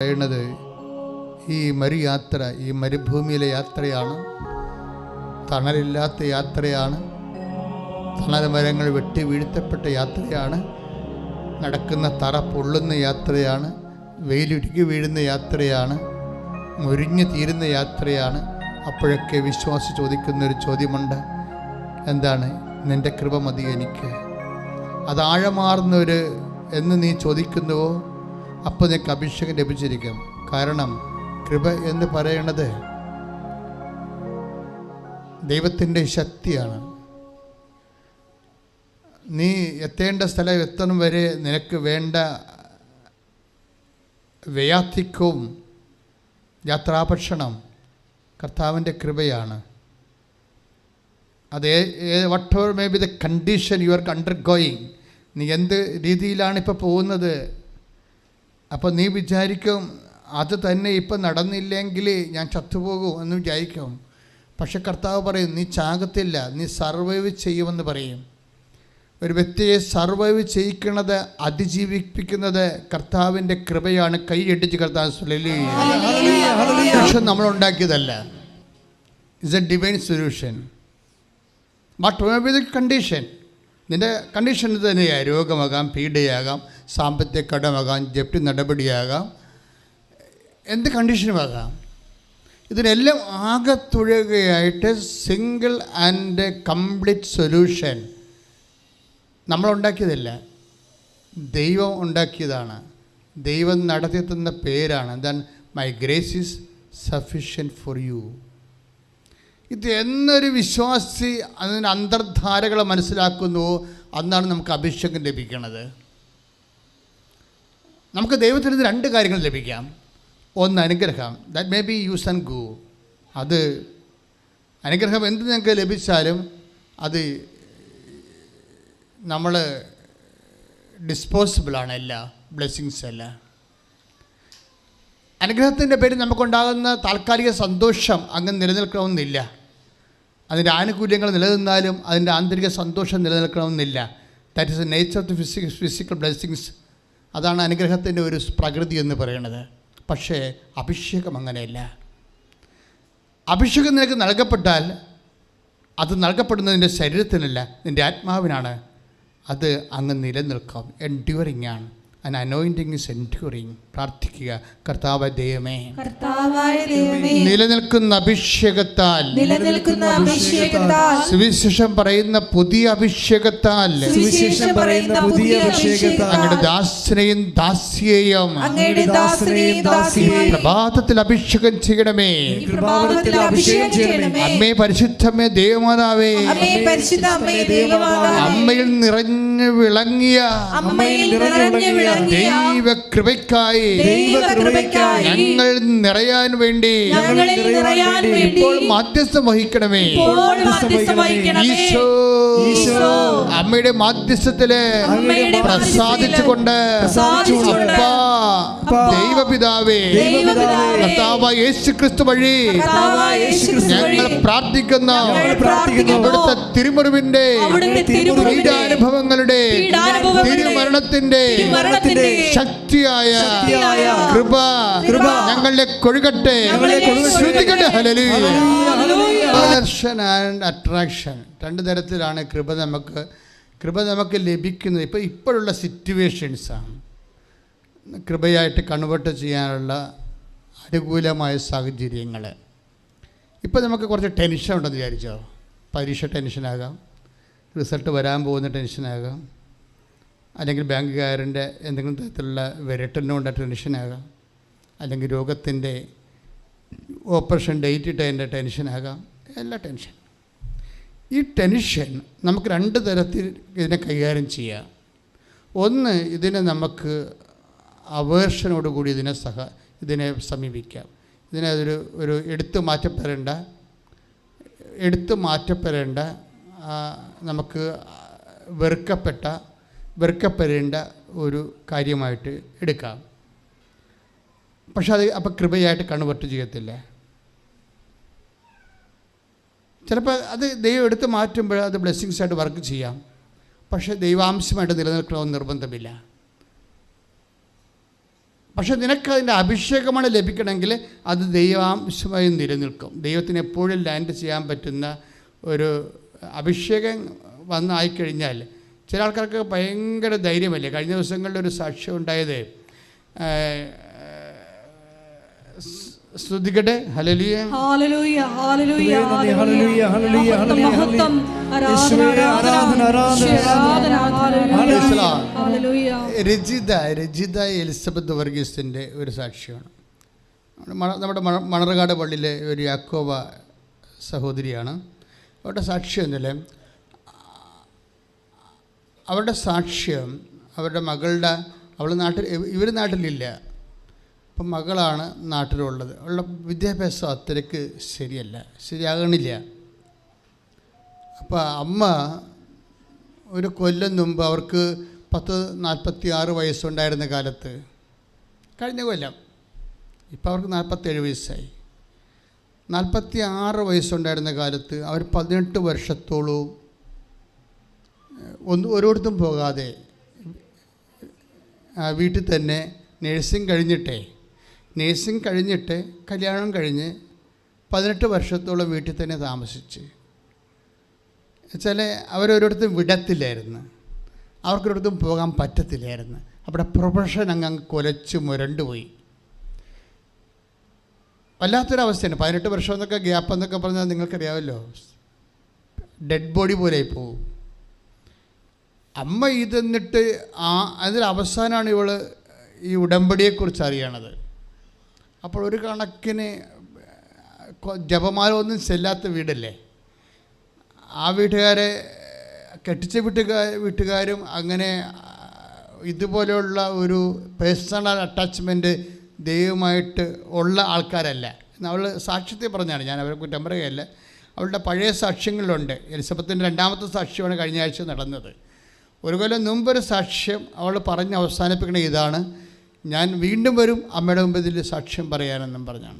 പറയുന്നത് ഈ മരുയാത്ര, ഈ മരുഭൂമിയിലെ യാത്രയാണ്. തണലില്ലാത്ത യാത്രയാണ്. തണൽ മരങ്ങൾ വെട്ടി വീഴ്ത്തപ്പെട്ട യാത്രയാണ്. നടക്കുന്ന തറ പൊള്ളുന്ന യാത്രയാണ്. വെയിലുരുകി വീഴുന്ന യാത്രയാണ്. മുരിഞ്ഞു തീരുന്ന യാത്രയാണ്. അപ്പോഴൊക്കെ വിശ്വാസി ചോദിക്കുന്നൊരു ചോദ്യമുണ്ട്, എന്താണ്? നിൻ്റെ കൃപ മതി എനിക്ക്. അത് ആഴമാർന്നൊരു എന്ന് നീ ചോദിക്കുന്നുവോ, അപ്പോൾ നിനക്ക് അഭിഷേകം ലഭിച്ചിരിക്കും. കാരണം കൃപ എന്ന് പറയുന്നത് ദൈവത്തിൻ്റെ ശക്തിയാണ്. നീ എത്തേണ്ട സ്ഥലം എത്തണം വരെ നിനക്ക് വേണ്ട വയാധിക്യവും യാത്രാഭക്ഷണം കർത്താവിൻ്റെ കൃപയാണ്. അത് whatever may be the condition you are undergoing, നീ എന്ത് രീതിയിലാണ് ഇപ്പോൾ പോകുന്നത്. അപ്പോൾ നീ വിചാരിക്കും അത് തന്നെ ഇപ്പം നടന്നില്ലെങ്കിൽ ഞാൻ ചത്തുപോകും എന്ന് വിചാരിക്കും. പക്ഷെ കർത്താവ് പറയും, നീ ചാകത്തില്ല, നീ സർവൈവ് ചെയ്യുമെന്ന് പറയും. ഒരു വ്യക്തിയെ സർവൈവ് ചെയ്യിക്കുന്നത്, അതിജീവിപ്പിക്കുന്നത് കർത്താവിൻ്റെ കൃപയാണ്. കൈയടിച്ച് കർത്താവ് സൊല്യൂഷൻ നമ്മളുണ്ടാക്കിയതല്ല. It's a divine solution. But may be the condition, നിൻ്റെ കണ്ടീഷൻ തന്നെയാണ്. രോഗമാകാം, പീഡയാകാം, സാമ്പത്തിക കടമാകാം, ജപ്തി നടപടിയാകാം, എന്ത് കണ്ടീഷനുമാകാം. ഇതിനെല്ലാം ആകെത്തുഴകയായിട്ട് സിംഗിൾ ആൻഡ് കംപ്ലീറ്റ് സൊല്യൂഷൻ നമ്മളുണ്ടാക്കിയതല്ല, ദൈവം ഉണ്ടാക്കിയതാണ്. ദൈവം നടത്തി തന്ന പേരാണ്. എന്താണ്? My grace is sufficient for you. ഇത് എന്നൊരു വിശ്വാസി അതിൻ്റെ അന്തർധാരകളെ മനസ്സിലാക്കുന്നുവോ അന്നാണ് നമുക്ക് അഭിഷേകം ലഭിക്കുന്നത്. നമുക്ക് ദൈവത്തിൽ നിന്ന് രണ്ട് കാര്യങ്ങൾ ലഭിക്കാം. ഒന്ന് അനുഗ്രഹം, that may be use and go. അത് അനുഗ്രഹം എന്ത് നിങ്ങൾക്ക് ലഭിച്ചാലും അത് നമ്മൾ ഡിസ്പോസിബിളാണ്. എല്ലാ ബ്ലെസ്സിങ്സ് അല്ല. അനുഗ്രഹത്തിൻ്റെ പേരിൽ നമുക്കുണ്ടാകുന്ന താൽക്കാലിക സന്തോഷം അങ്ങ് നിലനിൽക്കണമെന്നില്ല. അതിൻ്റെ ആനുകൂല്യങ്ങൾ നിലനിന്നാലും അതിൻ്റെ ആന്തരിക സന്തോഷം നിലനിൽക്കണമെന്നില്ല. That is the nature of the physical blessings. അതാണ് അനുഗ്രഹത്തിൻ്റെ ഒരു പ്രകൃതി എന്ന് പറയുന്നത്. പക്ഷേ അഭിഷേകം അങ്ങനെയല്ല. അഭിഷേകം നിനക്ക് നൽകപ്പെട്ടാൽ അത് നൽകപ്പെടുന്നത് നിൻ്റെ ശരീരത്തിനല്ല, നിൻ്റെ ആത്മാവിനാണ്. അത് അങ്ങ് നിലനിൽക്കാം. എൻഡ്യൂറിങ് ആണ്. An anointing is enduring. പ്രാർത്ഥിക്കുക, കർത്താവായ ദൈവമേ, നിലനിൽക്കുന്ന അഭിഷേകത്താൽ, സുവിശേഷം പറയുന്ന പുതിയ അഭിഷേകത്താൽ, അങ്ങയുടെ ദാസനെയും ദാസിയെയും പ്രഭാതത്തിൽ അഭിഷേകം ചെയ്യണമേ. അമ്മേ, പരിശുദ്ധമേ, ദേവമാതാവേ, അമ്മയിൽ നിറഞ്ഞു വിളങ്ങിയ ദൈവകൃപയ്ക്കായി ഞങ്ങൾ നിറയാൻ വേണ്ടി ഇപ്പോൾ മാധ്യസ്ഥം വഹിക്കണമേ. ഈശോ അമ്മയുടെ മാധ്യസ്ഥത്തില് പ്രസാദിച്ചുകൊണ്ട്, അപ്പാ ദൈവപിതാവേ, കർത്താവായ യേശുക്രിസ്തു വഴി ഞങ്ങൾ പ്രാർത്ഥിക്കുന്ന അവിടുത്തെ തിരുമുറിവിന്റെ പീഡാനുഭവങ്ങളുടെ തിരുമരണത്തിന്റെ ശക്തിയായ കൃപ ഞങ്ങളുടെ കൊഴുകട്ടെ. ശ്രദ്ധിക്കട്ടെ. ഹല്ലേലൂയ. ആകർഷൺ ആൻഡ് അട്രാക്ഷൻ രണ്ട് തരത്തിലാണ് കൃപ നമുക്ക് ലഭിക്കുന്നത്. ഇപ്പോഴുള്ള സിറ്റുവേഷൻസാണ് കൃപയായിട്ട് കൺവേർട്ട് ചെയ്യാനുള്ള അനുകൂലമായ സാഹചര്യങ്ങൾ. ഇപ്പോൾ നമുക്ക് കുറച്ച് ടെൻഷൻ ഉണ്ടെന്ന് വിചാരിച്ചോ. പരീക്ഷ ടെൻഷനാകാം, റിസൾട്ട് വരാൻ പോകുന്ന ടെൻഷനാകാം, അല്ലെങ്കിൽ ബാങ്കുകാരൻ്റെ എന്തെങ്കിലും തരത്തിലുള്ള വിരട്ടലിനുകൊണ്ട് ടെൻഷനാകാം, അല്ലെങ്കിൽ രോഗത്തിൻ്റെ ഓപ്പറേഷൻ ഡേറ്റ് ഇട്ടതിൻ്റെ ടെൻഷനാകാം. എല്ലാ ടെൻഷൻ. ഈ ടെൻഷൻ നമുക്ക് രണ്ട് തരത്തിൽ ഇതിനെ കൈകാര്യം ചെയ്യാം. ഒന്ന്, ഇതിനെ നമുക്ക് അവേർഷനോടുകൂടി ഇതിനെ സമീപിക്കാം. ഇതിനെ ഒരു എടുത്തു മാറ്റപ്പെടേണ്ട നമുക്ക് വെറുക്കപ്പെടേണ്ട ഒരു കാര്യമായിട്ട് എടുക്കാം. പക്ഷെ അത് അപ്പം കൃപയായിട്ട് കൺവേർട്ട് ചെയ്യത്തില്ല. ചിലപ്പോൾ അത് ദൈവം എടുത്ത് മാറ്റുമ്പോൾ അത് ബ്ലെസ്സിങ്സായിട്ട് വർക്ക് ചെയ്യാം. പക്ഷേ ദൈവാംശമായിട്ട് നിലനിൽക്കണമെന്ന് നിർബന്ധമില്ല. പക്ഷെ നിനക്കതിൻ്റെ അഭിഷേകമാണ് ലഭിക്കണമെങ്കിൽ അത് ദൈവാംശമായി നിലനിൽക്കും. ദൈവത്തിന് എപ്പോഴും ലാൻഡ് ചെയ്യാൻ പറ്റുന്ന ഒരു അഭിഷേകം വന്നായിക്കഴിഞ്ഞാൽ ചില ആൾക്കാർക്ക് ഭയങ്കര ധൈര്യമല്ലേ. കഴിഞ്ഞ ദിവസങ്ങളിൽ ഒരു സാക്ഷ്യം ഉണ്ടായത്, ശ്രുതികട്ടെ. ഹല്ലേലൂയ ഹല്ലേലൂയ ഹല്ലേലൂയ ഹല്ലേലൂയ ഹല്ലേലൂയ മഹത്വം രജിത എലിസബത്ത് വർഗീസിൻ്റെ ഒരു സാക്ഷ്യമാണ്. നമ്മുടെ മണർകാട് പള്ളിയിലെ ഒരു യാക്കോബ സഹോദരിയാണ്. അവരുടെ സാക്ഷ്യം എന്നല്ലേ, അവരുടെ സാക്ഷ്യം അവരുടെ മകളുടെ, ഇവർ നാട്ടിലില്ല, അപ്പം മകളാണ് നാട്ടിലുള്ളത്. അവളുടെ വിദ്യാഭ്യാസം അത്രയ്ക്ക് ശരിയാകണില്ല. അപ്പോൾ അമ്മ ഒരു കൊല്ലം മുമ്പ്, അവർക്ക് 46 വയസ്സുണ്ടായിരുന്ന കാലത്ത്, കഴിഞ്ഞ കൊല്ലം, ഇപ്പോൾ അവർക്ക് 47 വയസ്സായി. 46 വയസ്സുണ്ടായിരുന്ന കാലത്ത് അവർ 18 വർഷത്തോളവും ഒരിടത്തും പോകാതെ വീട്ടിൽ തന്നെ നേഴ്സിംഗ് കഴിഞ്ഞിട്ട് കല്യാണം കഴിഞ്ഞ് 18 വർഷത്തോളം വീട്ടിൽ തന്നെ താമസിച്ച്. വെച്ചാൽ അവരൊരിടത്തും വിടത്തില്ലായിരുന്നു, അവർക്കൊരിടത്തും പോകാൻ പറ്റത്തില്ലായിരുന്നു. അവിടെ പ്രൊഫഷൻ അങ്ങ് കൊലച്ച് മുരണ്ടുപോയി. വല്ലാത്തൊരവസ്ഥയാണ്. 18 വർഷം എന്നൊക്കെ ഗ്യാപ്പ് എന്നൊക്കെ പറഞ്ഞാൽ നിങ്ങൾക്കറിയാമല്ലോ, ഡെഡ് ബോഡി പോലെ പോകും. അമ്മ ഇതെന്നിട്ട് അതിൽ അവസാനമാണ് ഇവൾ ഈ ഉടമ്പടിയെക്കുറിച്ച് അറിയണത്. അപ്പോൾ ഒരു കണക്കിന് ജപമാല ഒന്നും ചെല്ലാത്ത വീടല്ലേ, ആ വീട്ടുകാരെ കെട്ടിച്ച വീട്ടുകാരും അങ്ങനെ ഇതുപോലെയുള്ള ഒരു പേഴ്സണൽ അറ്റാച്ച്മെൻറ്റ് ദൈവമായിട്ട് ഉള്ള ആൾക്കാരല്ല. അവൾ സാക്ഷ്യത്തെ പറഞ്ഞാണ്, ഞാൻ അവരെ കുറ്റം പറയുകയല്ല. അവളുടെ പഴയ സാക്ഷ്യങ്ങളിലുണ്ട്. എലിസബത്തിൻ്റെ 2ാമത്തെ സാക്ഷ്യമാണ് കഴിഞ്ഞ ആഴ്ച നടന്നത്. ഒരു കൊല്ലം മുമ്പൊരു സാക്ഷ്യം അവൾ പറഞ്ഞ് അവസാനിപ്പിക്കണ ഇതാണ്, ഞാൻ വീണ്ടും വരും അമ്മയുടെ മുമ്പിൽ സാക്ഷ്യം പറയാനെന്നും പറഞ്ഞാണ്.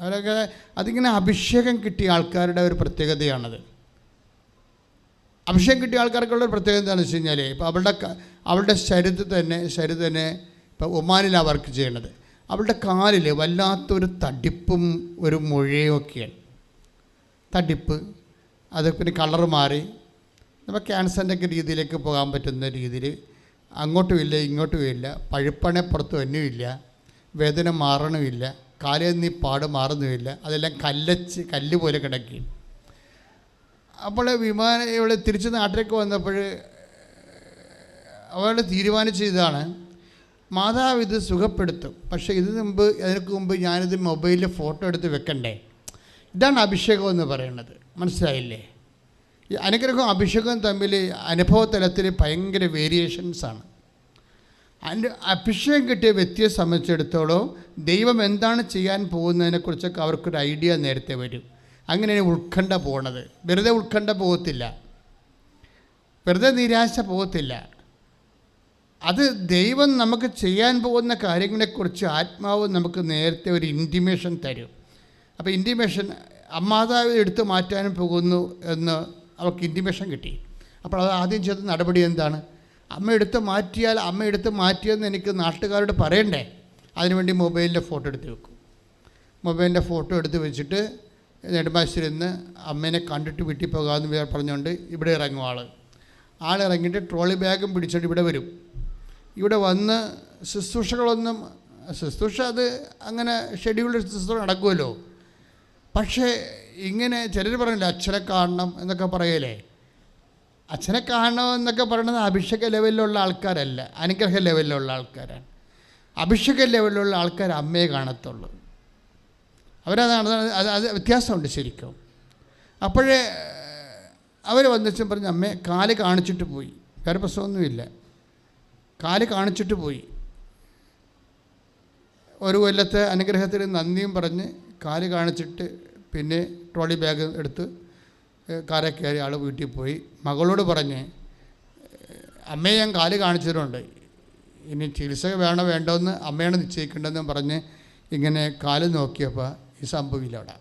അവരൊക്കെ അതിങ്ങനെ അഭിഷേകം കിട്ടിയ ആൾക്കാരുടെ ഒരു പ്രത്യേകതയാണത്. അഭിഷേകം കിട്ടിയ ആൾക്കാർക്കുള്ളൊരു പ്രത്യേകത എന്താണെന്ന് വെച്ച് കഴിഞ്ഞാൽ, ഇപ്പോൾ അവളുടെ ശരീരത്തിൽ തന്നെ ഇപ്പോൾ ഒമാനിലാണ് വർക്ക് ചെയ്യണത്. അവളുടെ കാലിൽ വല്ലാത്തൊരു തടിപ്പും ഒരു മുഴയും ഒക്കെയാണ്. തടിപ്പ്, അത് പിന്നെ കളർ മാറി നമ്മൾ ക്യാൻസറിൻ്റെ ഒക്കെ രീതിയിലേക്ക് പോകാൻ പറ്റുന്ന രീതിയിൽ അങ്ങോട്ടുമില്ല ഇങ്ങോട്ടുമില്ല, പഴുപ്പണെ പുറത്ത് തന്നെയുമില്ല, വേദന മാറണമില്ല, കാലെന്നീ പാട് മാറുന്നുമില്ല, അതെല്ലാം കല്ല് പോലെ കിടക്കുകയും. അപ്പോൾ ഇവൾ തിരിച്ച് നാട്ടിലേക്ക് വന്നപ്പോൾ അവൾ തീരുമാനിച്ചതാണ്, മാതാവ് ഇത് സുഖപ്പെടുത്തും, പക്ഷേ അതിനു മുമ്പ് ഞാനിത് മൊബൈലിൽ ഫോട്ടോ എടുത്ത് വെക്കണ്ടേ. ഇതാണ് അഭിഷേകം എന്ന് പറയുന്നത്. മനസ്സിലായില്ലേ? ഈ അനുഗ്രഹവും അഭിഷേകവും തമ്മിൽ അനുഭവതലത്തിൽ ഭയങ്കര വേരിയേഷൻസാണ്. അഭിഷേകം കിട്ടിയ വ്യക്തിയെ സംബന്ധിച്ചിടത്തോളം ദൈവം എന്താണ് ചെയ്യാൻ പോകുന്നതിനെക്കുറിച്ചൊക്കെ അവർക്കൊരു ഐഡിയ നേരത്തെ വരും. അങ്ങനെയാണ് ഉത്കണ്ഠ പോകണത്. വെറുതെ ഉത്കണ്ഠ പോകത്തില്ല, വെറുതെ നിരാശ പോകത്തില്ല. അത് ദൈവം നമുക്ക് ചെയ്യാൻ പോകുന്ന കാര്യങ്ങളെക്കുറിച്ച് ആത്മാവ് നമുക്ക് നേരത്തെ ഒരു ഇൻറ്റിമേഷൻ തരും. അപ്പോൾ ഇൻറ്റിമേഷൻ മാതാവ് എടുത്തു മാറ്റാനും പോകുന്നു എന്ന് അവർക്ക് ഇൻറ്റിമേഷൻ കിട്ടി. അപ്പോൾ അത് ആദ്യം ചെയ്ത നടപടി എന്താണ്? അമ്മ എടുത്ത് മാറ്റിയെന്ന് എനിക്ക് നാട്ടുകാരോട് പറയണ്ടേ. അതിനുവേണ്ടി മൊബൈലിൻ്റെ ഫോട്ടോ എടുത്ത് വെക്കും. മൊബൈലിൻ്റെ ഫോട്ടോ എടുത്ത് വെച്ചിട്ട് നെടുമ്പാശ്ശേരിന്ന് അമ്മേനെ കണ്ടിട്ട് വീട്ടിൽ പോകാമെന്ന് പറഞ്ഞുകൊണ്ട് ഇവിടെ ഇറങ്ങും ആൾ ഇറങ്ങിയിട്ട് ട്രോളി ബാഗും പിടിച്ചിട്ട് ഇവിടെ വരും. ഇവിടെ വന്ന് ശുശ്രൂഷ അത് അങ്ങനെ ഷെഡ്യൂൾഡ് ശുശ്രൂഷ നടക്കുമല്ലോ. പക്ഷേ ഇങ്ങനെ ചിലർ പറയില്ല, അച്ഛനെ കാണണം എന്നൊക്കെ പറയലേ. അച്ഛനെ കാണണം എന്നൊക്കെ പറയുന്നത് അഭിഷേക ലെവലിലുള്ള ആൾക്കാരല്ല, അനുഗ്രഹ ലെവലിലുള്ള ആൾക്കാരാണ്. അഭിഷേക ലെവലിലുള്ള ആൾക്കാർ അമ്മയെ കാണത്തുള്ളൂ. അവരതാണ് അത് വ്യത്യാസമുണ്ട് ശരിക്കും. അപ്പോഴേ അവർ വന്നിച്ചും പറഞ്ഞ് അമ്മേ കാല് കാണിച്ചിട്ട് പോയി, വേറെ പ്രശ്നമൊന്നുമില്ല, കാല് കാണിച്ചിട്ട് പോയി. ഒരു കൊല്ലത്തെ അനുഗ്രഹത്തിന് നന്ദിയും പറഞ്ഞ് കാല് കാണിച്ചിട്ട് പിന്നെ ട്രോളി ബാഗ് എടുത്ത് കാറിൽ കയറി ആൾ വീട്ടിൽ പോയി. മകളോട് പറഞ്ഞ് അമ്മയെ ഞാൻ കാല് കാണിച്ചിട്ടുണ്ട്, ഇനി ചികിത്സ വേണ്ടോന്ന് അമ്മയാണ് നിശ്ചയിക്കേണ്ടതെന്ന് പറഞ്ഞ് ഇങ്ങനെ കാല് നോക്കിയപ്പോൾ ഈ സംഭവമില്ല അവിടെ.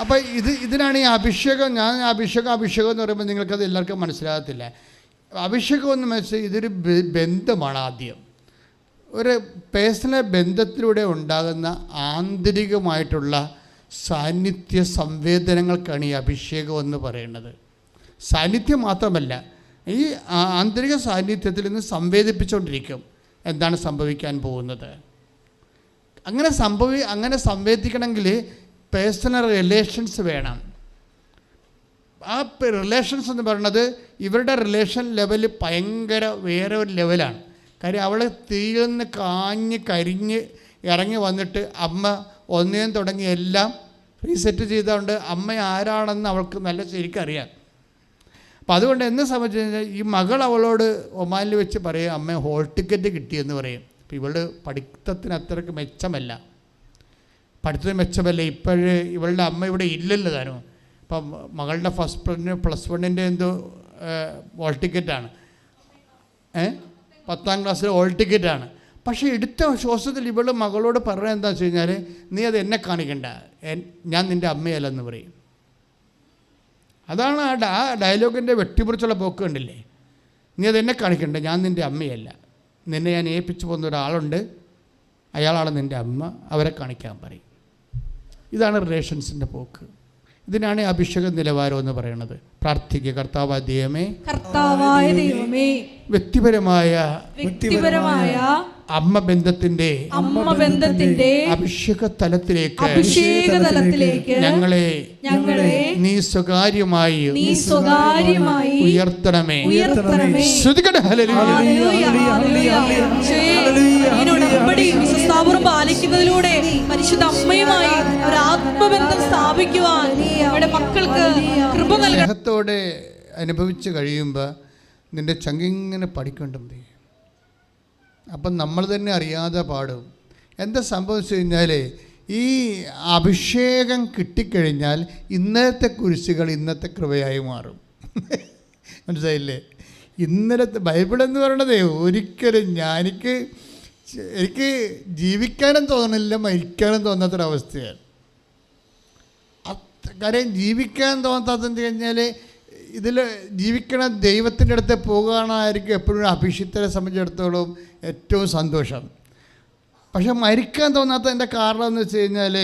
അപ്പോൾ ഇതിനാണ് ഈ അഭിഷേകം. ഞാൻ അഭിഷേകം എന്ന് പറയുമ്പോൾ നിങ്ങൾക്കത് എല്ലാവർക്കും മനസ്സിലാകത്തില്ല. അഭിഷേകം എന്ന് വെച്ചാൽ ഇതൊരു ബന്ധമാണ്. ആദ്യം ഒരു പേഴ്സണൽ ബന്ധത്തിലൂടെ ഉണ്ടാകുന്ന ആന്തരികമായിട്ടുള്ള സാന്നിധ്യ സംവേദനങ്ങൾക്കാണ് ഈ അഭിഷേകം എന്ന് പറയുന്നത്. സാന്നിധ്യം മാത്രമല്ല, ഈ ആന്തരിക സാന്നിധ്യത്തിൽ നിന്ന് സംവേദിപ്പിച്ചുകൊണ്ടിരിക്കും എന്താണ് സംഭവിക്കാൻ പോകുന്നത്. അങ്ങനെ സംവേദിക്കണമെങ്കിൽ പേഴ്സണൽ റിലേഷൻസ് വേണം. ആ റിലേഷൻസ് എന്ന് പറയുന്നത് ഇവരുടെ റിലേഷൻ ലെവൽ ഭയങ്കര വേറെ ഒരു ലെവലാണ്. കാര്യം അവൾ തീയിൽ നിന്ന് കാഞ്ഞ് കരിഞ്ഞ് ഇറങ്ങി വന്നിട്ട് അമ്മ ഒന്നേം തുടങ്ങി എല്ലാം റീസെറ്റ് ചെയ്തുകൊണ്ട് അമ്മ ആരാണെന്ന് അവൾക്ക് നല്ല ശരിക്കറിയാം. അപ്പം അതുകൊണ്ട് എന്നെ സംബന്ധിച്ച് കഴിഞ്ഞാൽ ഈ മകൾ അവളോട് ഒമാനിൽ വെച്ച് പറയും, അമ്മ ഹോൾ ടിക്കറ്റ് കിട്ടിയെന്ന് പറയും. അപ്പം ഇവളുടെ പഠിത്തത്തിന് അത്രയ്ക്ക് മെച്ചമല്ല, പഠിത്തത്തിന് മെച്ചമല്ല. ഇപ്പോഴേ ഇവളുടെ അമ്മ ഇവിടെ ഇല്ലല്ലോ താനും. അപ്പം മകളുടെ +1 എന്തോ ഹോൾ ടിക്കറ്റാണ്, 10ാം ക്ലാസ്സിൽ ഹോൾ ടിക്കറ്റാണ്. പക്ഷേ എടുത്ത ശ്വാസത്തിൽ ഇവൾ മകളോട് പറയുന്നത് എന്താ വെച്ച് കഴിഞ്ഞാൽ, നീ അത് എന്നെ കാണിക്കണ്ട, ഞാൻ നിൻ്റെ അമ്മയല്ലെന്ന് പറയും. അതാണ് ആ ഡയലോഗിൻ്റെ വെട്ടിമുറിച്ചുള്ള പോക്ക് കണ്ടില്ലേ. നീ അതെന്നെ കാണിക്കണ്ട, ഞാൻ നിൻ്റെ അമ്മയല്ല, നിന്നെ ഞാൻ ഏൽപ്പിച്ചു പോകുന്ന ഒരാളുണ്ട്, അയാളാണ് നിൻ്റെ അമ്മ, അവരെ കാണിക്കാൻ പറയും. ഇതാണ് റിലേഷൻസിൻ്റെ പോക്ക്. ഇതിനാണ് അഭിഷേക നിലവാരം എന്ന് പറയുന്നത്. പ്രാർത്ഥിക്കുക, കർത്താവായ ദൈവമേ, വ്യക്തിപരമായ അമ്മ ബന്ധത്തിന്റെ അഭിഷേക തലത്തിലേക്ക് ഞങ്ങളെ നീ സ്വകാര്യമായി ഉയർത്തണമേ. പാലിക്കുന്നതിലൂടെ പരിശുദ്ധ അമ്മയുമായി ഒരു ആത്മബന്ധം സ്ഥാപിക്കുവാൻ മക്കൾക്ക് കൃപ നൽകണം. സ്നേഹത്തോടെ അനുഭവിച്ച് കഴിയുമ്പോൾ നിന്റെ ചങ്കിങ്ങനെ പഠിക്കേണ്ടും. അപ്പം നമ്മൾ തന്നെ അറിയാതെ പാടും. എന്താ സംഭവിച്ചു കഴിഞ്ഞാൽ, ഈ അഭിഷേകം കിട്ടിക്കഴിഞ്ഞാൽ ഇന്നലത്തെ കുരിശുകൾ ഇന്നത്തെ കൃപയായി മാറും. മനസ്സിലായില്ലേ? ഇന്നലത്തെ ബൈബിളെന്ന് പറയണതേ ഒരിക്കലും എനിക്ക് ജീവിക്കാനും തോന്നണില്ല, മരിക്കാനും തോന്നാത്തൊരവസ്ഥയാണ്. കാര്യം ജീവിക്കാൻ തോന്നാത്തതെന്ന് കഴിഞ്ഞാൽ ഇതിൽ ജീവിക്കണ ദൈവത്തിൻ്റെ അടുത്ത് പോകുകയാണായിരിക്കും എപ്പോഴും അഭിഷിക്തരെ സംബന്ധിച്ചിടത്തോളം ഏറ്റവും സന്തോഷം. പക്ഷെ മരിക്കാൻ തോന്നാത്തതിൻ്റെ കാരണം എന്ന് വെച്ച് കഴിഞ്ഞാൽ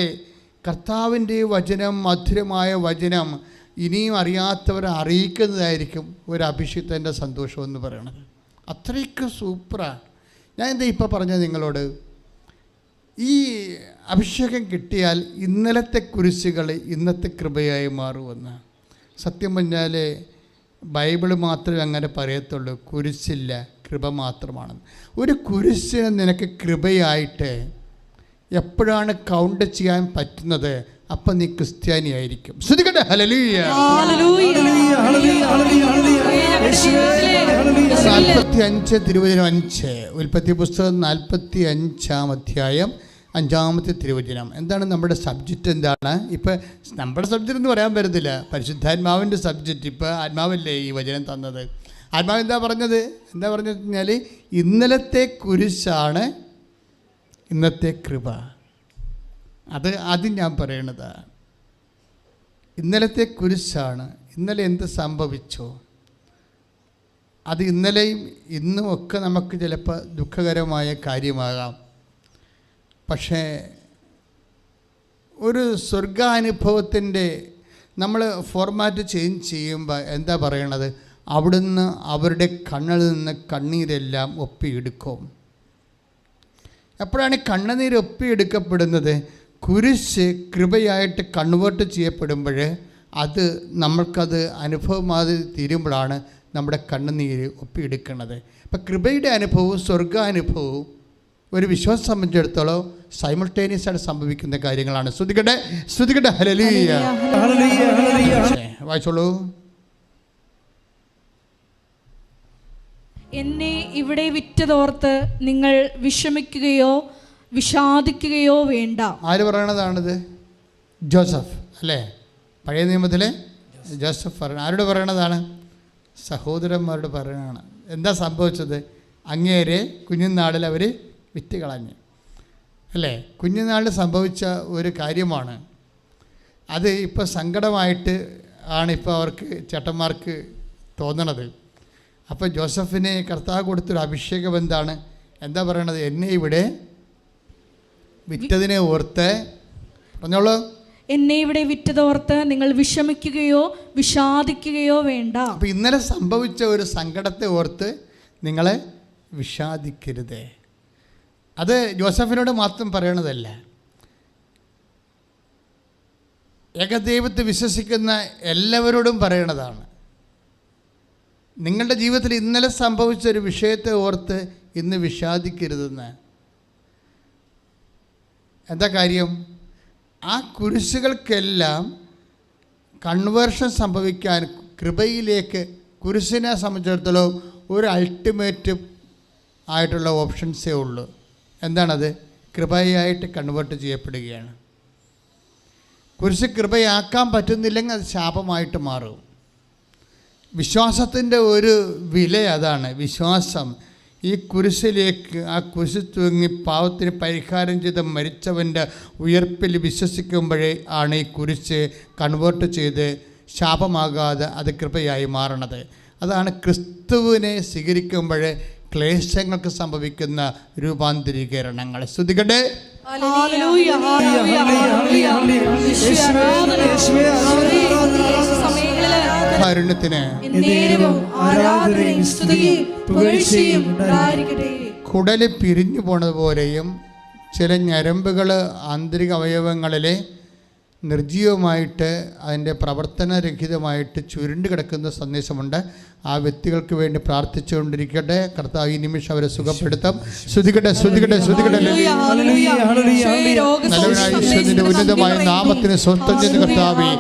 കർത്താവിൻ്റെ വചനം, മധുരമായ വചനം ഇനിയും അറിയാത്തവരെ അറിയിക്കുന്നതായിരിക്കും ഒരു അഭിഷിക്തൻ്റെ സന്തോഷം എന്ന് പറയുന്നത്. അത്രയ്ക്ക് സൂപ്പറാണ്. ഞാൻ എന്താ ഇപ്പോൾ പറഞ്ഞത് നിങ്ങളോട്, ഈ അഭിഷേകം കിട്ടിയാൽ ഇന്നലത്തെ കുരിശുകൾ ഇന്നത്തെ കൃപയായി മാറുമെന്ന്. സത്യം പറഞ്ഞാൽ ബൈബിൾ മാത്രമേ അങ്ങനെ പറയത്തുള്ളൂ, കുരിശില്ല, കൃപ മാത്രമാണ്. ഒരു കുരിശിന് നിനക്ക് കൃപയായിട്ട് എപ്പോഴാണ് കൗണ്ട് ചെയ്യാൻ പറ്റുന്നത്, അപ്പം നീ ക്രിസ്ത്യാനിയായിരിക്കും. ശ്രദ്ധിക്കട്ടെ, ഹല്ലേലൂയ. 45:5 ഉൽപ്പത്തി പുസ്തകം 45-ാം അധ്യായം 5-ാമത്തെ തിരുവചനം. എന്താണ് നമ്മുടെ സബ്ജക്റ്റ്? എന്താണ് ഇപ്പം നമ്മുടെ സബ്ജക്റ്റ് എന്ന് പറയാൻ പറ്റത്തില്ല, പരിശുദ്ധാത്മാവിൻ്റെ സബ്ജക്റ്റ്. ഇപ്പോൾ ആത്മാവല്ലേ ഈ വചനം തന്നത്. ആത്മാവ് എന്താ പറഞ്ഞത് കഴിഞ്ഞാൽ ഇന്നലത്തെ കുരിശാണ് ഇന്നത്തെ കൃപ. അത് ഞാൻ പറയണതാണ്. ഇന്നലത്തെ കുരിശാണ്. ഇന്നലെ എന്ത് സംഭവിച്ചോ അത് ഇന്നലെയും ഇന്നും ഒക്കെ നമുക്ക് ചിലപ്പോൾ ദുഃഖകരമായ കാര്യമാകാം. പക്ഷേ ഒരു സ്വർഗാനുഭവത്തിൻ്റെ നമ്മൾ ഫോർമാറ്റ് ചേഞ്ച് ചെയ്യുമ്പോൾ എന്താ പറയണത്, അവിടുന്ന് അവരുടെ കണ്ണിൽ നിന്ന് കണ്ണീരെല്ലാം ഒപ്പിയെടുക്കും. എപ്പോഴാണ് കണ്ണുനീര് ഒപ്പിയെടുക്കപ്പെടുന്നത്? കുരിശ് കൃപയായിട്ട് കൺവേർട്ട് ചെയ്യപ്പെടുമ്പോൾ അത് നമ്മൾക്കത് അനുഭവമാതി തീരുമ്പോഴാണ് നമ്മുടെ കണ്ണുനീര് ഒപ്പിയെടുക്കുന്നത്. അപ്പം കൃപയുടെ അനുഭവവും സ്വർഗാനുഭവവും ഒരു വിശ്വാസം സംബന്ധിച്ചിടത്തോളം സൈമൾട്ടേനിയസ് ആയിട്ട് സംഭവിക്കുന്ന കാര്യങ്ങളാണ്. ശ്രുതികട്ടെ ഹല്ലേലൂയ. വായിച്ചോളൂ. എന്നെ ഇവിടെ വിറ്റതോർത്ത് നിങ്ങൾ വിഷമിക്കുകയോ വിഷാദിക്കുകയോ വേണ്ട. ആര് പറയണതാണിത്? ജോസഫ് അല്ലേ? പഴയ നിയമത്തിലെ ജോസഫ് പറയണ. ആരോട് പറയണതാണ്? സഹോദരന്മാരോട് പറയണതാണ്. എന്താ സംഭവിച്ചത്? അങ്ങേരെ കുഞ്ഞുനാളിൽ അവർ വിറ്റ് കളഞ്ഞു അല്ലേ? കുഞ്ഞുനാളിൽ സംഭവിച്ച ഒരു കാര്യമാണ് അത്. ഇപ്പോൾ സങ്കടമായിട്ട് ആണ് ഇപ്പോൾ അവർക്ക് ചേട്ടന്മാർക്ക് തോന്നണത്. അപ്പോൾ ജോസഫിന് കർത്താവ് കൊടുത്തൊരു അഭിഷേകം എന്താണ്? എന്താ പറയണത്? എന്നെ ഇവിടെ വിറ്റതിനെ ഓർത്ത്, പറഞ്ഞോളൂ, എന്നെ ഇവിടെ വിറ്റതോർത്ത് നിങ്ങൾ വിഷമിക്കുകയോ വിഷാദിക്കുകയോ വേണ്ട. അപ്പോൾ ഇന്നലെ സംഭവിച്ച ഒരു സങ്കടത്തെ ഓർത്ത് നിങ്ങൾ വിഷാദിക്കരുത്. അത് ജോസഫിനോട് മാത്രം പറയണതല്ല, ഏകദൈവത്തെ വിശ്വസിക്കുന്ന എല്ലാവരോടും പറയണതാണ്. നിങ്ങളുടെ ജീവിതത്തിൽ ഇന്നലെ സംഭവിച്ച ഒരു വിഷയത്തെ ഓർത്ത് ഇന്ന് വിഷാദിക്കരുതെന്ന്. എന്താ കാര്യം? ആ കുരിശുകൾക്കെല്ലാം കൺവേർഷൻ സംഭവിക്കാൻ കൃപയിലേക്ക്, കുരിശിനെ സംബന്ധിച്ചിടത്തോളം ഒരു അൾട്ടിമേറ്റ് ആയിട്ടുള്ള ഓപ്ഷൻസേ ഉള്ളൂ. എന്താണത്? കൃപയായിട്ട് കൺവേർട്ട് ചെയ്യപ്പെടുകയാണ്. കുരിശ് കൃപയാക്കാൻ പറ്റുന്നില്ലെങ്കിൽ അത് ശാപമായിട്ട് മാറും. വിശ്വാസത്തിൻ്റെ ഒരു വില അതാണ്. വിശ്വാസം ഈ കുരിശിലേക്ക്, ആ കുരിശ് തൂങ്ങി പാവത്തിന് പരിഹാരം ചെയ്ത് മരിച്ചവൻ്റെ ഉയർപ്പിൽ വിശ്വസിക്കുമ്പോഴേ ആണ് ഈ കുരിശ് കൺവേർട്ട് ചെയ്ത് ശാപമാകാതെ അത് കൃപയായി മാറണത്. അതാണ് ക്രിസ്തുവിനെ സ്വീകരിക്കുമ്പോൾ ക്ലേശങ്ങൾക്ക് സംഭവിക്കുന്ന രൂപാന്തരീകരണങ്ങൾ. സ്തുതിക്കട്ടെ. കാരുണ്യത്തിന് കുടല് പിരിഞ്ഞു പോണതുപോലെയും ചില ഞരമ്പുകൾ ആന്തരിക അവയവങ്ങളിലെ നിർജീവമായിട്ട് അതിൻ്റെ പ്രവർത്തനരഹിതമായിട്ട് ചുരുണ്ട് കിടക്കുന്ന സന്ദേശമുണ്ട്. ആ വ്യക്തികൾക്ക് വേണ്ടി പ്രാർത്ഥിച്ചുകൊണ്ടിരിക്കട്ടെ. കർത്താവ് ഈ നിമിഷം അവരെ സുഖപ്പെടുത്താം. ശ്രുതികട്ടെ, ശ്രുതികട്ടെ, ശ്രുതികട്ടെ. നല്ലവനായ ഉന്നതമായ നാമത്തിന് സ്വന്തം ചെയ്യുന്ന കർത്താവേ,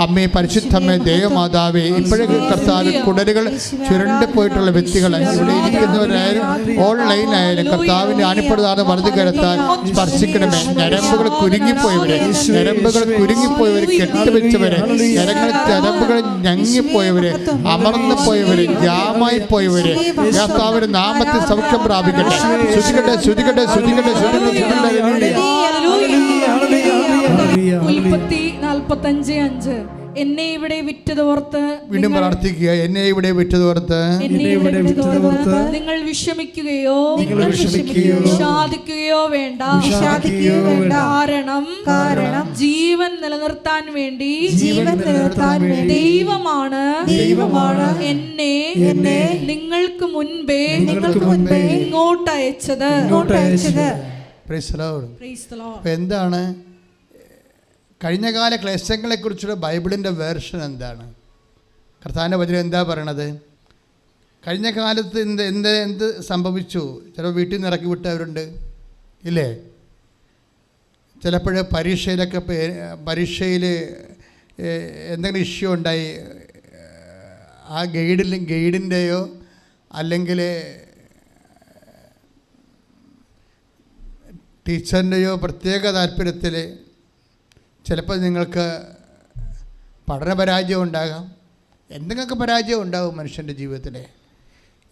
അമ്മേ, പരിശുദ്ധമ്മേ, ദേവമാതാവേ, ഇപ്പോഴേ കർത്താവ് കുടലുകൾ ചുരുണ്ട് പോയിട്ടുള്ള വ്യക്തികൾ ഇവിടെ ഇരിക്കുന്നവരായാലും ഓൺലൈനായാലും കർത്താവിൻ്റെ അനുപ്രദാനം വലതു കരത്താൻ സ്പർശിക്കണമേ. ഞരമ്പുകൾ കുരുങ്ങിപ്പോയവരെ, ഞരമ്പുകൾ കുരുങ്ങിപ്പോയവർ, കെട്ടുവെച്ചവരെ, ഞരമ്പുകൾ ഞങ്ങിപ്പോയവരെ, അമർന്നു പോയവരെ, ജാമായി പോയവരെ കർത്താവിന്റെ നാമത്തിൽ സൗഖ്യം പ്രാപിക്കട്ടെ. ശ്രുതികട്ടെ, ശ്രുതികട്ടെ, ശ്രുതികട്ടെ, ശ്രുതികട്ടെ. ഉൽപ്പത്തി 45:5 എന്നെ ഇവിടെ വിറ്റതോർത്ത്, വീണ്ടും പ്രാർത്ഥിക്കുക, എന്നെ ഇവിടെ വിറ്റതോർത്ത് നിങ്ങൾ വിഷമിക്കുകയോ വിഷാദിക്കുകയോ വേണ്ട. കാരണം ജീവൻ നിലനിർത്താൻ വേണ്ടി ദൈവമാണ് എന്നെ നിങ്ങൾക്ക് മുൻപേ ഇങ്ങോട്ട് അയച്ചത്. എന്താണ് കഴിഞ്ഞകാല ക്ലേശങ്ങളെക്കുറിച്ചുള്ള ബൈബിളിൻ്റെ വേർഷൻ എന്താണ്? കർത്താവിൻ്റെ വചനം എന്താ പറയണത്? കഴിഞ്ഞ കാലത്ത് എന്ത് സംഭവിച്ചു? ചിലപ്പോൾ വീട്ടിൽ നിന്ന് ഇറക്കി വിട്ടവരുണ്ട്, ഇല്ലേ? ചിലപ്പോൾ പരീക്ഷയിൽ എന്തെങ്കിലും ഇഷ്യൂ ഉണ്ടായി, ആ ഗൈഡിൻ്റെയോ അല്ലെങ്കിൽ ടീച്ചറിൻ്റെയോ പ്രത്യേക താല്പര്യത്തിൽ ചിലപ്പോൾ നിങ്ങൾക്ക് പഠനപരാജയം ഉണ്ടാകാം, എന്തെങ്കിലുമൊക്കെ പരാജയം ഉണ്ടാകും മനുഷ്യൻ്റെ ജീവിതത്തിൽ.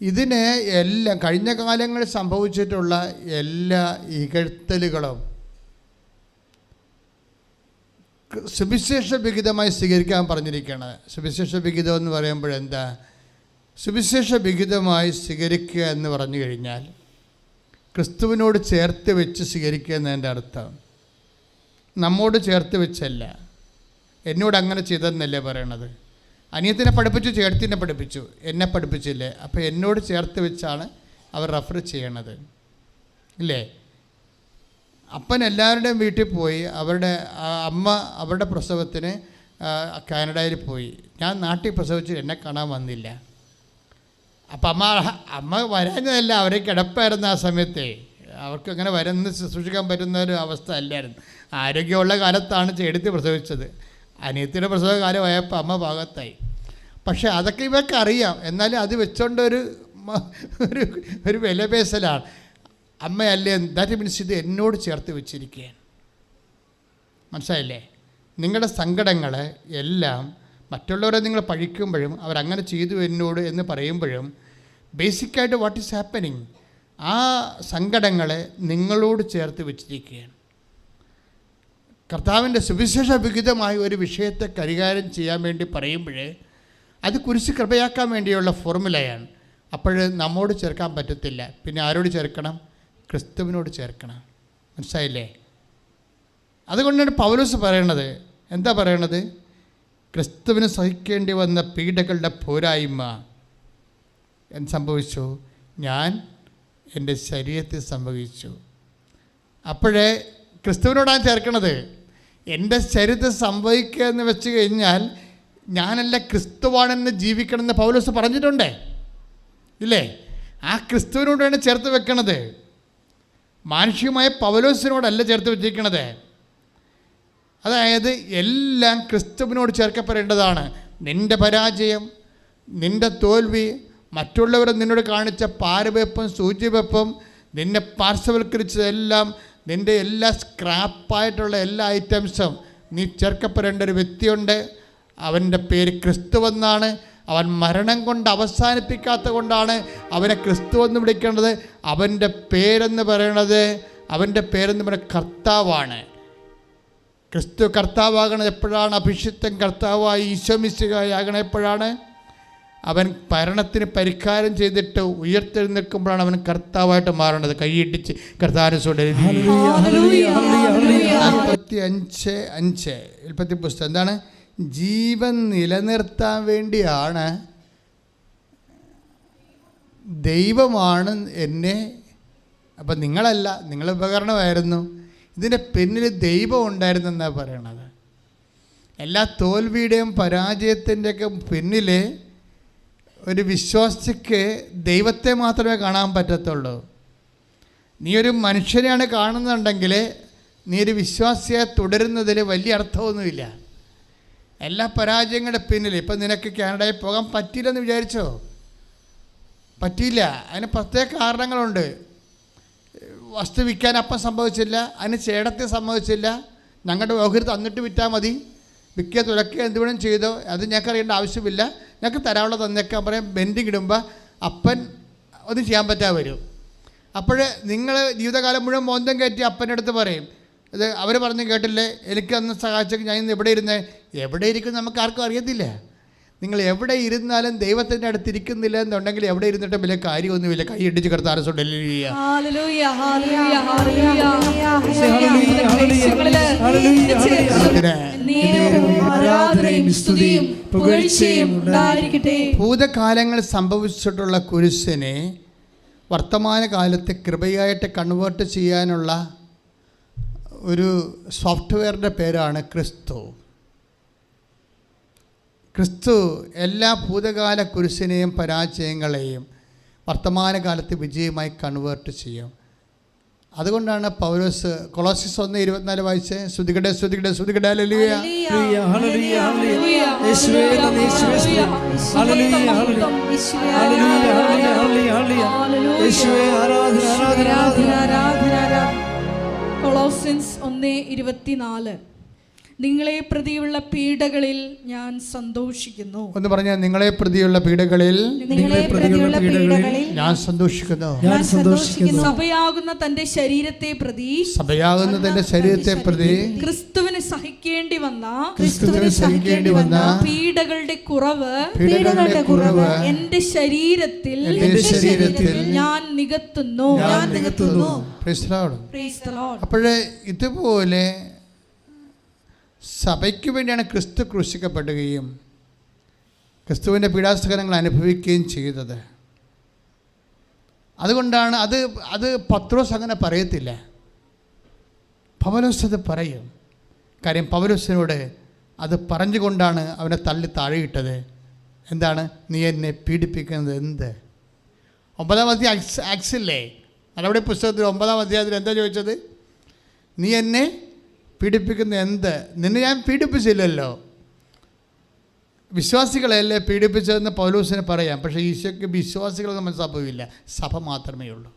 ഇതിന് എല്ലാം കഴിഞ്ഞ കാലങ്ങളിൽ സംഭവിച്ചിട്ടുള്ള എല്ലാ ഇകഴ്ത്തലുകളും സുവിശേഷ വിഹിതമായി സ്വീകരിക്കാൻ പറഞ്ഞിരിക്കുകയാണ്. സുവിശേഷ വിഹിതം എന്ന് പറയുമ്പോഴെന്താ? സുവിശേഷ വിഹിതമായി സ്വീകരിക്കുക എന്ന് പറഞ്ഞു കഴിഞ്ഞാൽ ക്രിസ്തുവിനോട് ചേർത്ത് വെച്ച് സ്വീകരിക്കുക എന്നതിൻ്റെ അർത്ഥം. നമ്മോട് ചേർത്ത് വെച്ചല്ല, എന്നോട് അങ്ങനെ ചെയ്തതെന്നല്ലേ പറയണത്. അനിയത്തിനെ പഠിപ്പിച്ചു, ചേർത്തിനെ പഠിപ്പിച്ചു, എന്നെ പഠിപ്പിച്ചില്ലേ? അപ്പോൾ എന്നോട് ചേർത്ത് വെച്ചാണ് അവർ റെഫർ ചെയ്യണത്, ഇല്ലേ? അപ്പൻ എല്ലാവരുടെയും വീട്ടിൽ പോയി, അമ്മ അവരുടെ പ്രസവത്തിന് കാനഡയിൽ പോയി. ഞാൻ നാട്ടിൽ പ്രസവിച്ച് എന്നെ കാണാൻ വന്നില്ല. അപ്പം അമ്മ വരാഞ്ഞതല്ല, അവരെ കിടപ്പായിരുന്നു ആ സമയത്തെ. അവർക്ക് അങ്ങനെ വരുന്ന ശുശ്രൂഷിക്കാൻ പറ്റുന്ന ഒരു അവസ്ഥ അല്ലായിരുന്നു. ആരോഗ്യമുള്ള കാലത്താണ് ചേടത്തി പ്രസവിച്ചത്. അനിയത്തിയുടെ പ്രസവ കാലമായപ്പോൾ അമ്മ ഭാഗത്തായി. പക്ഷേ അതൊക്കെ ഇവർക്ക് അറിയാം. എന്നാലും അത് വെച്ചോണ്ടൊരു ഒരു വിലപേശലാണ്. അമ്മയല്ലേ, ദാറ്റ് മീൻസ് ഇത് എന്നോട് ചേർത്ത് വെച്ചിരിക്കുകയാണ്. മനസ്സിലായില്ലേ? നിങ്ങളുടെ സങ്കടങ്ങൾ എല്ലാം മറ്റുള്ളവരെ നിങ്ങൾ പഴിക്കുമ്പോഴും അവരങ്ങനെ ചെയ്തു എന്നോട് എന്ന് പറയുമ്പോഴും ബേസിക്കായിട്ട് വാട്ട് ഈസ് ഹാപ്പനിങ്? ആ സങ്കടങ്ങളെ നിങ്ങളോട് ചേർത്ത് വെച്ചിരിക്കുകയാണ്. കർത്താവിൻ്റെ സുവിശേഷ വിഹിതമായ ഒരു വിഷയത്തെ കൈകാര്യം ചെയ്യാൻ വേണ്ടി പറയുമ്പോൾ അത് കുരിശ് കൃപയാക്കാൻ വേണ്ടിയുള്ള ഫോർമുലയാണ്. അപ്പോൾ നമ്മോട് ചേർക്കാൻ പറ്റത്തില്ല. പിന്നെ ആരോട് ചേർക്കണം? ക്രിസ്തുവിനോട് ചേർക്കണം. മനസ്സിലായില്ലേ? അതുകൊണ്ടാണ് പൗലോസ് പറയണത്. എന്താ പറയണത്? ക്രിസ്തുവിന് സഹിക്കേണ്ടി വന്ന പീഡകളുടെ പോരായ്മ എന്ത് സംഭവിച്ചു? ഞാൻ എൻ്റെ ശരീരത്തിൽ സംഭവിച്ചു. അപ്പോഴേ ക്രിസ്തുവിനോടാണ് ചേർക്കണത്. എൻ്റെ ശരീരത്തിൽ സംഭവിക്കുക എന്ന് വെച്ച് കഴിഞ്ഞാൽ ഞാനല്ല ക്രിസ്തുവാണെന്ന് ജീവിക്കണമെന്ന് പൗലോസ് പറഞ്ഞിട്ടുണ്ടേ, ഇല്ലേ? ആ ക്രിസ്തുവിനോടാണ് ചേർത്ത് വെക്കണത്. മാനുഷികമായ പൗലോസിനോടല്ല ചേർത്ത് വെച്ചിരിക്കണത്. അതായത് എല്ലാം ക്രിസ്തുവിനോട് ചേർക്കപ്പെടേണ്ടതാണ്. നിൻ്റെ പരാജയം, നിൻ്റെ തോൽവി, മറ്റുള്ളവർ നിന്നോട് കാണിച്ച പാരവെപ്പും സൂചിവെപ്പും, നിന്നെ പാർശ്വവൽക്കരിച്ചതെല്ലാം, നിൻ്റെ എല്ലാ സ്ക്രാപ്പായിട്ടുള്ള എല്ലാ ഐറ്റംസും നീ ചേർക്കപ്പെടേണ്ട ഒരു വ്യക്തിയുണ്ട്. അവൻ്റെ പേര് ക്രിസ്തുവെന്നാണ്. അവൻ മരണം കൊണ്ട് അവസാനിപ്പിക്കാത്ത കൊണ്ടാണ് അവനെ ക്രിസ്തുവെന്ന് വിളിക്കേണ്ടത്. അവൻ്റെ പേരെന്ന് പറയണത്, അവൻ്റെ പേരെന്ന് പറയുന്നത് കർത്താവാണ്. ക്രിസ്തു കർത്താവാകണത് എപ്പോഴാണ്? അഭിഷിക്തൻ കർത്താവായി ഈശോ മിശിഹായാകണ എപ്പോഴാണ്? അവൻ മരണത്തിന് പരിഹാരം ചെയ്തിട്ട് ഉയർത്തെഴുന്നേൽക്കുമ്പോഴാണ് അവൻ കർത്താവായിട്ട് മാറണത്. കൈയിട്ടിച്ച് കർത്താവിനെ 45:5 ഉൽപ്പത്തി പുസ്തകം എന്താണ്? ജീവൻ നിലനിർത്താൻ വേണ്ടിയാണ്, ദൈവമാണ് എന്നെ. അപ്പം നിങ്ങളല്ല, നിങ്ങൾ ഉപകരണമായിരുന്നു. ഇതിൻ്റെ പിന്നിൽ ദൈവം ഉണ്ടായിരുന്നെന്നാണ് പറയണത്. എല്ലാ തോൽവിയുടെയും പരാജയത്തിൻ്റെയൊക്കെ പിന്നിൽ ഒരു വിശ്വാസിക്ക് ദൈവത്തെ മാത്രമേ കാണാൻ പറ്റത്തുള്ളൂ. നീ ഒരു മനുഷ്യനെയാണ് കാണുന്നുണ്ടെങ്കിൽ നീ ഒരു വിശ്വാസിയെ തുടരുന്നതിൽ വലിയ അർത്ഥമൊന്നുമില്ല. എല്ലാ പരാജയങ്ങളുടെ പിന്നിൽ ഇപ്പം നിനക്ക് കാനഡയിൽ പോകാൻ പറ്റിയില്ലെന്ന് വിചാരിച്ചോ? പറ്റിയില്ല. അതിന് പ്രത്യേക കാരണങ്ങളുണ്ട്. വസ്തു വിൽക്കാൻ അപ്പം സംഭവിച്ചില്ല, അതിന് ചേടത്തെ സംഭവിച്ചില്ല. ഞങ്ങളുടെ ഓഹരി തന്നിട്ട് വിറ്റാൽ മതി, വിൽക്കുക തുലക്കുക എന്തുവേണം ചെയ്തോ, അത് ഞങ്ങൾക്ക് അറിയേണ്ട ആവശ്യമില്ല, ഞങ്ങൾക്ക് തരാനുള്ള തന്നേക്കാൻ പറയാം. ബെൻഡിങ് ഇടുമ്പോൾ അപ്പൻ ഒന്നും ചെയ്യാൻ പറ്റാതെ വരും. അപ്പോൾ നിങ്ങൾ ജീവിതകാലം മുഴുവൻ മോന്തം കയറ്റി അപ്പൻ്റെ അടുത്ത് പറയും, ഇത് അവർ പറഞ്ഞ് കേട്ടില്ലേ, എനിക്ക് അന്ന് സഹായിച്ചെങ്കിൽ ഞാൻ ഇന്ന് എവിടെ ഇരുന്നേ? എവിടെ ഇരിക്കും നമുക്ക് ആർക്കും അറിയത്തില്ല. നിങ്ങൾ എവിടെ ഇരുന്നാലും ദൈവത്തിൻ്റെ അടുത്തിരിക്കുന്നില്ല എന്നുണ്ടെങ്കിൽ എവിടെ ഇരുന്നിട്ടും വലിയ കാര്യമൊന്നുമില്ല. കൈ ഇടിച്ച് കർത്താരസുണ്ട്. ഭൂതകാലങ്ങൾ സംഭവിച്ചിട്ടുള്ള കുരിശിനെ വർത്തമാനകാലത്തെ കൃപയായിട്ട് കൺവേർട്ട് ചെയ്യാനുള്ള ഒരു സോഫ്റ്റ്വെയറിൻ്റെ പേരാണ് ക്രിസ്തു. ക്രിസ്തു എല്ലാ ഭൂതകാല കുരിശിനെയും പരാജയങ്ങളെയും വർത്തമാനകാലത്ത് വിജയമായി കൺവേർട്ട് ചെയ്യും. അതുകൊണ്ടാണ് പൗലോസ് കൊളോസ്യസ് 1:24 വായിച്ച് സ്തുതിക്കട്ടെ സ്തുതിക്കട്ടെ സ്തുതിക്കട്ടെ ഹല്ലേലൂയ കൊളോസ്യൻസ് 1:24 നിങ്ങളെ പ്രതിയുള്ള പീഡകളിൽ ഞാൻ സന്തോഷിക്കുന്നു. ഒന്ന് പറഞ്ഞാൽ നിങ്ങളെ പ്രതിയുള്ള പീഡകളിൽ ഞാൻ സന്തോഷിക്കുന്നു. സഭയാകുന്ന തന്റെ ശരീരത്തെ പ്രതി ക്രിസ്തുവിന് സഹിക്കേണ്ടി വന്ന പീഡകളുടെ കുറവ് എന്റെ ശരീരത്തിൽ ഞാൻ നികത്തുന്നു. അപ്പോഴേ ഇതുപോലെ സഭയ്ക്ക് വേണ്ടിയാണ് ക്രിസ്തു ക്രൂശിക്കപ്പെടുകയും ക്രിസ്തുവിൻ്റെ പീഡാസഹനങ്ങൾ അനുഭവിക്കുകയും ചെയ്തത്. അതുകൊണ്ടാണ് അത് പത്രോസ് അങ്ങനെ പറയത്തില്ല, പൗലോസ് അത് പറയും. കാര്യം പൗലോസിനോട് അത് പറഞ്ഞുകൊണ്ടാണ് അവനെ തള്ളി താഴെയിട്ടത്. എന്താണ്? നീ എന്നെ പീഡിപ്പിക്കുന്നത് എന്ത്? 9-ാം അധ്യായം ആക്സില്ലേ, നടപടി പുസ്തകത്തിൽ 9-ാം അധ്യായത്തിൽ എന്താ ചോദിച്ചത്? നീ എന്നെ പീഡിപ്പിക്കുന്ന എന്ത്? നിന്നെ ഞാൻ പീഡിപ്പിച്ചില്ലല്ലോ. വിശ്വാസികളെയല്ലേ പീഡിപ്പിച്ചതെന്ന് പൗലോസിന് പറയാം. പക്ഷേ ഈശോയ്ക്ക് വിശ്വാസികളൊന്നും മനസ്സിലാവില്ല, സഭ മാത്രമേ ഉള്ളൂ.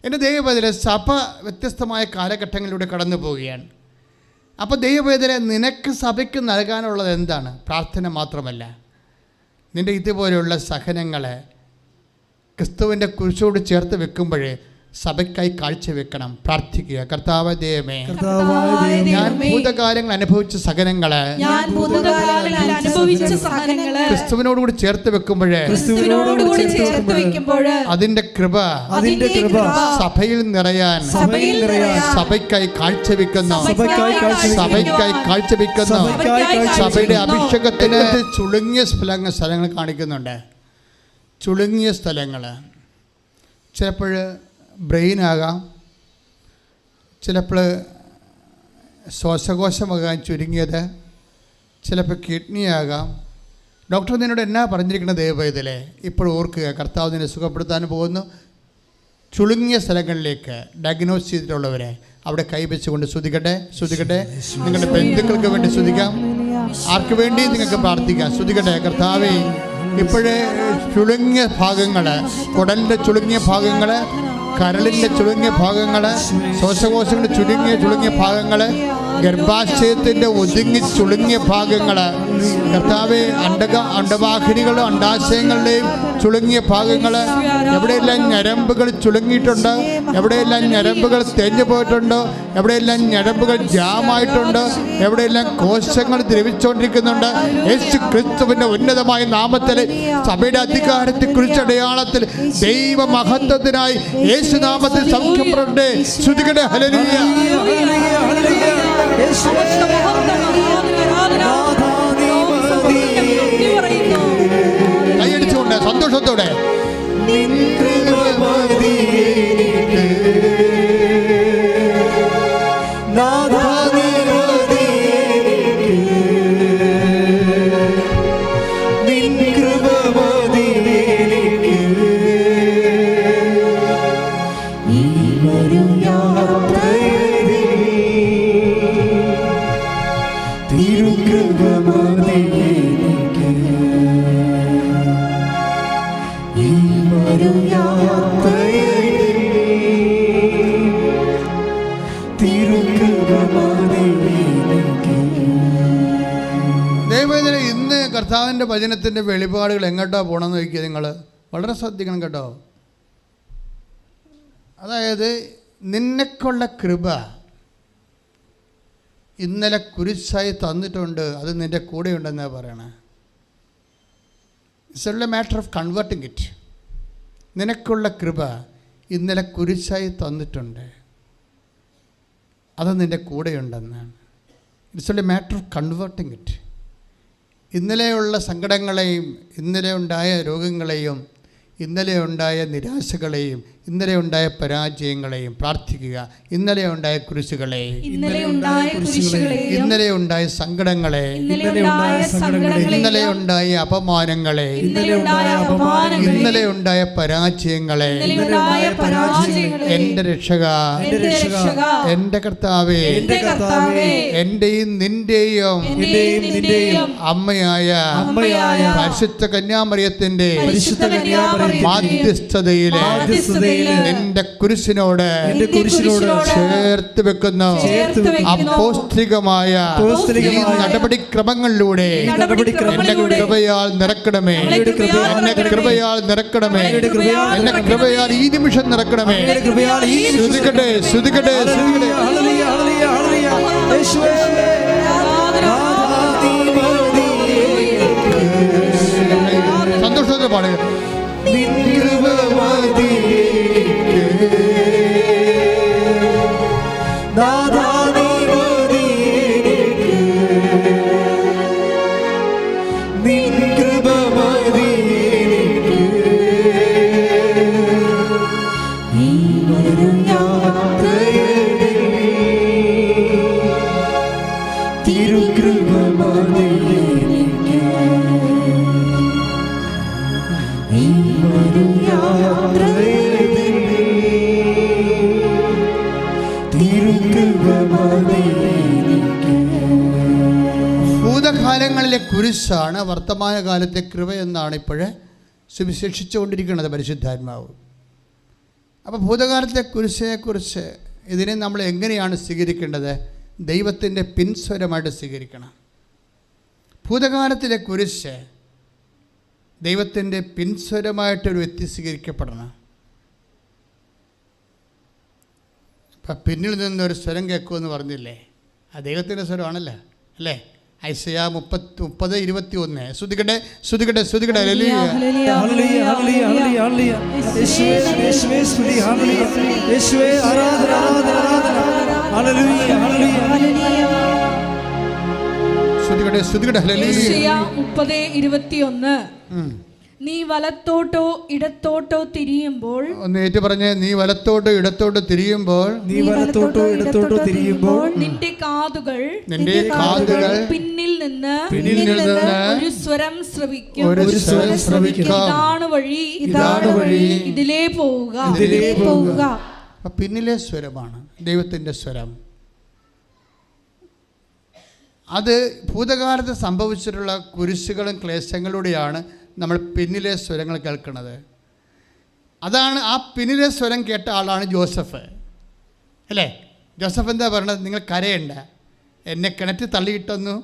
എൻ്റെ ദൈവവേദന സഭ വ്യത്യസ്തമായ കാലഘട്ടങ്ങളിലൂടെ കടന്നു പോവുകയാണ്. അപ്പോൾ ദൈവവേദന നിനക്ക് സഭയ്ക്ക് നൽകാനുള്ളത് എന്താണ്? പ്രാർത്ഥന മാത്രമല്ല, നിൻ്റെ ഇതുപോലെയുള്ള സഹനങ്ങളെ ക്രിസ്തുവിൻ്റെ കുരിശോട് ചേർത്ത് വെക്കുമ്പോൾ സഭയ്ക്കായി കാഴ്ചവെക്കണം. പ്രാർത്ഥിക്കുക. കർത്താവ് ദൈവമേ, കർത്താവായ ഞാൻ ദൈവമേ, ഭൂതകാലങ്ങൾ അനുഭവിച്ച സഹനങ്ങള് ക്രിസ്തുവിനോടുകൂടി ചേർത്ത് വെക്കുമ്പോഴേ അതിന്റെ കൃപ സഭയിൽ നിറയാൻ സഭയ്ക്കായി കാഴ്ചവെക്കുന്നു. സഭയുടെ അഭിഷേകത്തിന് ചുളുങ്ങിയ സ്ഥലങ്ങൾ കാണിക്കുന്നുണ്ട്. ചുളുങ്ങിയ സ്ഥലങ്ങൾ ചിലപ്പോൾ ബ്രെയിനാകാം, ചിലപ്പോൾ ശ്വാസകോശമാകാൻ ചുരുങ്ങിയത്, ചിലപ്പോൾ കിഡ്നിയാകാം. ഡോക്ടർ നിന്നോട് എന്നാ പറഞ്ഞിരിക്കുന്നത് ദൈവവേദനയിലെ ഇപ്പോൾ ഓർക്കുക. കർത്താവ് നിന്നെ സുഖപ്പെടുത്താൻ പോകുന്നു. ചുളുങ്ങിയ സ്ഥലങ്ങളിലേക്ക് ഡയഗ്നോസ് ചെയ്തിട്ടുള്ളവരെ അവിടെ കൈവച്ചുകൊണ്ട് സ്തുതിക്കട്ടെ. നിങ്ങളുടെ ബന്ധുക്കൾക്ക് വേണ്ടി സ്തുതിക്കാം, ആർക്ക് വേണ്ടി നിങ്ങൾക്ക് പ്രാർത്ഥിക്കാം. സ്തുതിക്കട്ടെ. കർത്താവേ, ഇപ്പോഴേ ചുളുങ്ങിയ ഭാഗങ്ങൾ, കുടലിൻ്റെ ചുളുങ്ങിയ ഭാഗങ്ങൾ, കരളിൻ്റെ ചുളുങ്ങിയ ഭാഗങ്ങൾ, ശ്വാസകോശങ്ങളുടെ ചുളുങ്ങിയ ഭാഗങ്ങൾ, ഗർഭാശയത്തിൻ്റെ ഒതുങ്ങി ചുളുങ്ങിയ ഭാഗങ്ങൾ, കർത്താവെ അണ്ടവാഹിനികളും അണ്ടാശയങ്ങളുടെയും ചുളുങ്ങിയ ഭാഗങ്ങൾ, എവിടെയെല്ലാം ഞരമ്പുകൾ ചുളുങ്ങിയിട്ടുണ്ട്, എവിടെയെല്ലാം ഞരമ്പുകൾ തേഞ്ഞു പോയിട്ടുണ്ടോ, എവിടെയെല്ലാം ഞരമ്പുകൾ ജാമായിട്ടുണ്ട്, എവിടെയെല്ലാം കോശങ്ങൾ ദ്രവിച്ചുകൊണ്ടിരിക്കുന്നുണ്ട്, യേശു ക്രിസ്തുവിൻ്റെ ഉന്നതമായ നാമത്തിൽ സഭയുടെ അധികാരത്തെ കുറിച്ച് അടയാളത്തിൽ ദൈവ മഹത്വത്തിനായി യേശുനാമത്തിൽ സൗഖ്യപ്പെടട്ടെ. ശ്രുതികടെ ഹല്ലേലൂയ. കൈയടിച്ചുകൊണ്ട് സന്തോഷത്തോടെ ഇന്ന് കർത്താവിൻ്റെ വചനത്തിൻ്റെ വെളിപാടുകൾ എങ്ങോട്ടാ പോകണമെന്ന് ചോദിക്കുക. നിങ്ങൾ വളരെ ശ്രദ്ധിക്കണം കേട്ടോ. അതായത് നിന്നെക്കുള്ള കൃപ ഇന്നലെ കുരിശായി തന്നിട്ടുണ്ട്, അത് നിൻ്റെ കൂടെ ഉണ്ടെന്നാണ് പറയണേ. It's only a matter of converting it. നിനക്കുള്ള കൃപ ഇന്നലെ കുരിശായി തന്നിട്ടുണ്ട്, അത് നിൻ്റെ കൂടെയുണ്ടെന്നാണ്. It's only a matter of converting it. ഇന്നലെയുള്ള സങ്കടങ്ങളെയും, ഇന്നലെ ഉണ്ടായ രോഗങ്ങളെയും, ഇന്നലെ ഉണ്ടായ നിരാശകളെയും, ഇന്നലെ ഉണ്ടായ പരാജയങ്ങളെയും പ്രാർത്ഥിക്കുക. ഇന്നലെ ഉണ്ടായ കുരിശുകളെയും, ഇന്നലെ ഉണ്ടായ സങ്കടങ്ങളെ, ഇന്നലെ ഉണ്ടായ അപമാനങ്ങളെ, ഇന്നലെ ഉണ്ടായ പരാജയങ്ങളെ എൻ്റെ രക്ഷക, എൻ്റെ കർത്താവേ, എൻ്റെയും നിന്റെയും അമ്മയായ പരിശുദ്ധ കന്യാമറിയത്തിൻ്റെ മാധ്യസ്ഥതയിലെ നിന്റെ കുരിശിനോട് ചേർത്ത് വെക്കുന്ന അപ്പോസ്തലികമായ ഈ നടപടിക്രമങ്ങളിലൂടെ എന്നെ കൃപയാൽ നിറക്കണമേ, എന്നെ കൃപയാൽ നിറക്കണമേ, എന്നെ കൃപയാൽ ഈ നിമിഷം നിറക്കണമേ. ശ്രുതിക്കട്ടെ, ശ്രുതിക്കട്ടെ, ശ്രുതിക്കട്ടെ. സന്തോഷത്തോടെ പാടുക. ഭൂതകാലങ്ങളിലെ കുരിശാണ് വർത്തമാനകാലത്തെ കൃപ എന്നാണ് ഇപ്പോഴേ സുവിശേഷിച്ചുകൊണ്ടിരിക്കുന്നത് പരിശുദ്ധാത്മാവ്. അപ്പോൾ ഭൂതകാലത്തെ കുരിശിനെക്കുറിച്ച് ഇതിനെ നമ്മൾ എങ്ങനെയാണ് സ്വീകരിക്കേണ്ടത്? ദൈവത്തിൻ്റെ പിൻസ്വരമായിട്ട് സ്വീകരിക്കണം. ഭൂതകാലത്തിലെ കുരിശ് ദൈവത്തിൻ്റെ പിൻസ്വരമായിട്ടൊരു വ്യക്തി സ്വീകരിക്കപ്പെടണം. അപ്പം പിന്നിൽ നിന്നൊരു സ്വരം കേൾക്കുമെന്ന് പറഞ്ഞില്ലേ, ആ ദൈവത്തിൻ്റെ സ്വരമാണല്ലോ അല്ലേ? ഐസയ 30:21. ശ്രുതികട്ടെ ശ്രുതികട്ടെ ശ്രുതികട്ടെ. ശ്രുതികട്ടെ ശ്രുതികട്ടെ. 30:21. നീ വലത്തോട്ടോ ഇടത്തോട്ടോ തിരിയുമ്പോൾ, ഒന്ന് ഏറ്റു പറഞ്ഞേ, നീ വലത്തോട്ടോ ഇടത്തോട്ടോ തിരിയുമ്പോൾ, നീ വലത്തോട്ടോ ഇടത്തോട്ടോ തിരിയുമ്പോൾ നിന്റെ കാതുകൾ പിന്നിൽ നിന്ന് ഒരു സ്വരം ശ്രവിക്കും. ഇതാണ് വഴി, ഇതിലേ പോവുക. പിന്നിലെ സ്വരമാണ് ദൈവത്തിൻ്റെ സ്വരം. അത് ഭൂതകാലത്ത് സംഭവിച്ചിട്ടുള്ള കുരിശുകളും ക്ലേശങ്ങളിലൂടെയാണ് നമ്മൾ പിന്നിലെ സ്വരങ്ങൾ കേൾക്കുന്നത്. അതാണ് ആ പിന്നിലെ സ്വരം കേട്ട ആളാണ് ജോസഫ് അല്ലേ? ജോസഫ് എന്താ പറയണത്? നിങ്ങൾ കരയണ്ട, എന്നെ കിണറ്റിൽ തള്ളിയിട്ടെന്നു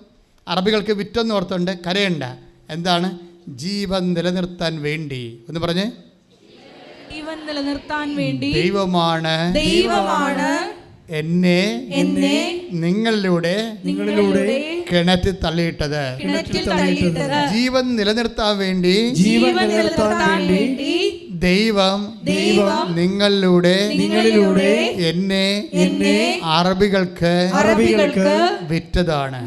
അറബികൾക്ക് വിറ്റെന്ന് ഓർത്തുണ്ട്, കരയണ്ട. എന്താണ്? ജീവൻ നിലനിർത്താൻ വേണ്ടി. ഒന്ന് പറഞ്ഞേ, ജീവൻ നിലനിർത്താൻ വേണ്ടി ദൈവമാണ് എന്നെ നിങ്ങളിലൂടെ കിണറ്റിൽ തള്ളിയിട്ടത്. ജീവൻ നിലനിർത്താൻ വേണ്ടി ദൈവം നിങ്ങളിലൂടെ എന്നെ അറബികൾക്ക് വിറ്റതാണ്.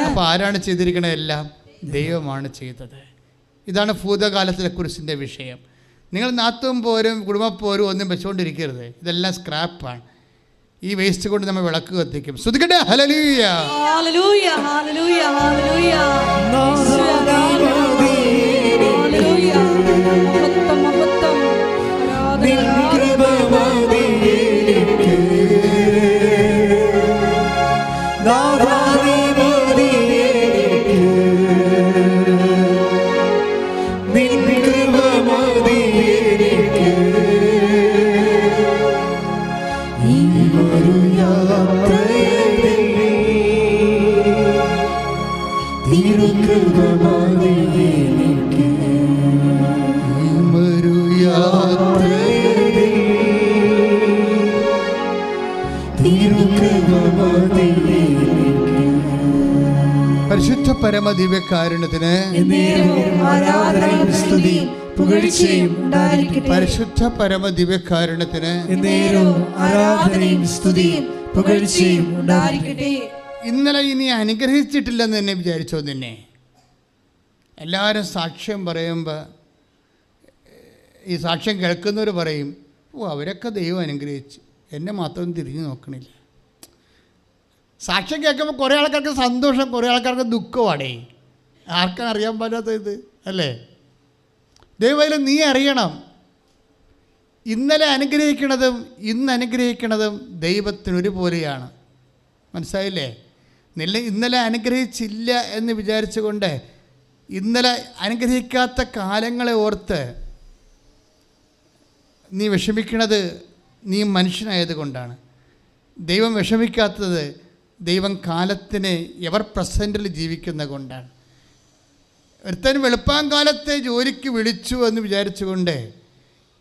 അപ്പൊ ആരാണ് ചെയ്തിരിക്കണത്? എല്ലാം ദൈവമാണ് ചെയ്തത്. ഇതാണ് ഭൂതകാലത്തിലെ കുരിശിന്റെ വിഷയം. നിങ്ങൾ നാത്തും പോരും കുടുംബപ്പോരും ഒന്നും വെച്ചുകൊണ്ടിരിക്കരുത്. ഇതെല്ലാം സ്ക്രാപ്പാണ്. ഈ വേസ്റ്റ് കൊണ്ട് നമ്മൾ വിളക്ക് കത്തിക്കും. ശ്രുതികട്ടെ. ഹല്ലേലൂയ ഹല്ലേലൂയ ഹല്ലേലൂയ ഹല്ലേലൂയ ഹല്ലേലൂയ. മഹത്വം പരിശുദ്ധ പരമദിവ്യകാരുണ്യത്തിന് പരിശുദ്ധ പരമദിവ്യകാരുണ്യത്തിന് ഇന്നലെ ഇനി അനുഗ്രഹിച്ചിട്ടില്ലെന്ന് തന്നെ വിചാരിച്ചോ? നിന്നെ എല്ലാവരും സാക്ഷ്യം പറയുമ്പോൾ ഈ സാക്ഷ്യം കേൾക്കുന്നവർ പറയും, ഓ അവരൊക്കെ ദൈവം അനുഗ്രഹിച്ചു, എന്നെ മാത്രം തിരിഞ്ഞു നോക്കണില്ല. സാക്ഷ്യം കേൾക്കുമ്പോൾ കുറേ ആൾക്കാർക്ക് സന്തോഷം, കുറേ ആൾക്കാർക്ക് ദുഃഖമാണേ. ആർക്കാണ് അറിയാൻ പറ്റാത്ത ഇത് അല്ലേ? ദൈവം നീ അറിയണം, ഇന്നലെ അനുഗ്രഹിക്കണതും ഇന്ന് അനുഗ്രഹിക്കണതും ദൈവത്തിന് ഒരുപോലെയാണ്. മനസ്സിലായില്ലേ? ഇന്നലെ അനുഗ്രഹിച്ചില്ല എന്ന് വിചാരിച്ചുകൊണ്ട് ഇന്നലെ അനുഗ്രഹിക്കാത്ത കാലങ്ങളെ ഓർത്ത് നീ വിഷമിക്കണത് നീ മനുഷ്യനായത് കൊണ്ടാണ്. ദൈവം വിഷമിക്കാത്തത് ദൈവം കാലത്തിന് എവർ പ്രസൻറ്റിൽ ജീവിക്കുന്ന കൊണ്ടാണ്. ഒരുത്തൻ വെളുപ്പാങ്കാലത്തെ ജോലിക്ക് വിളിച്ചു എന്ന് വിചാരിച്ചുകൊണ്ട്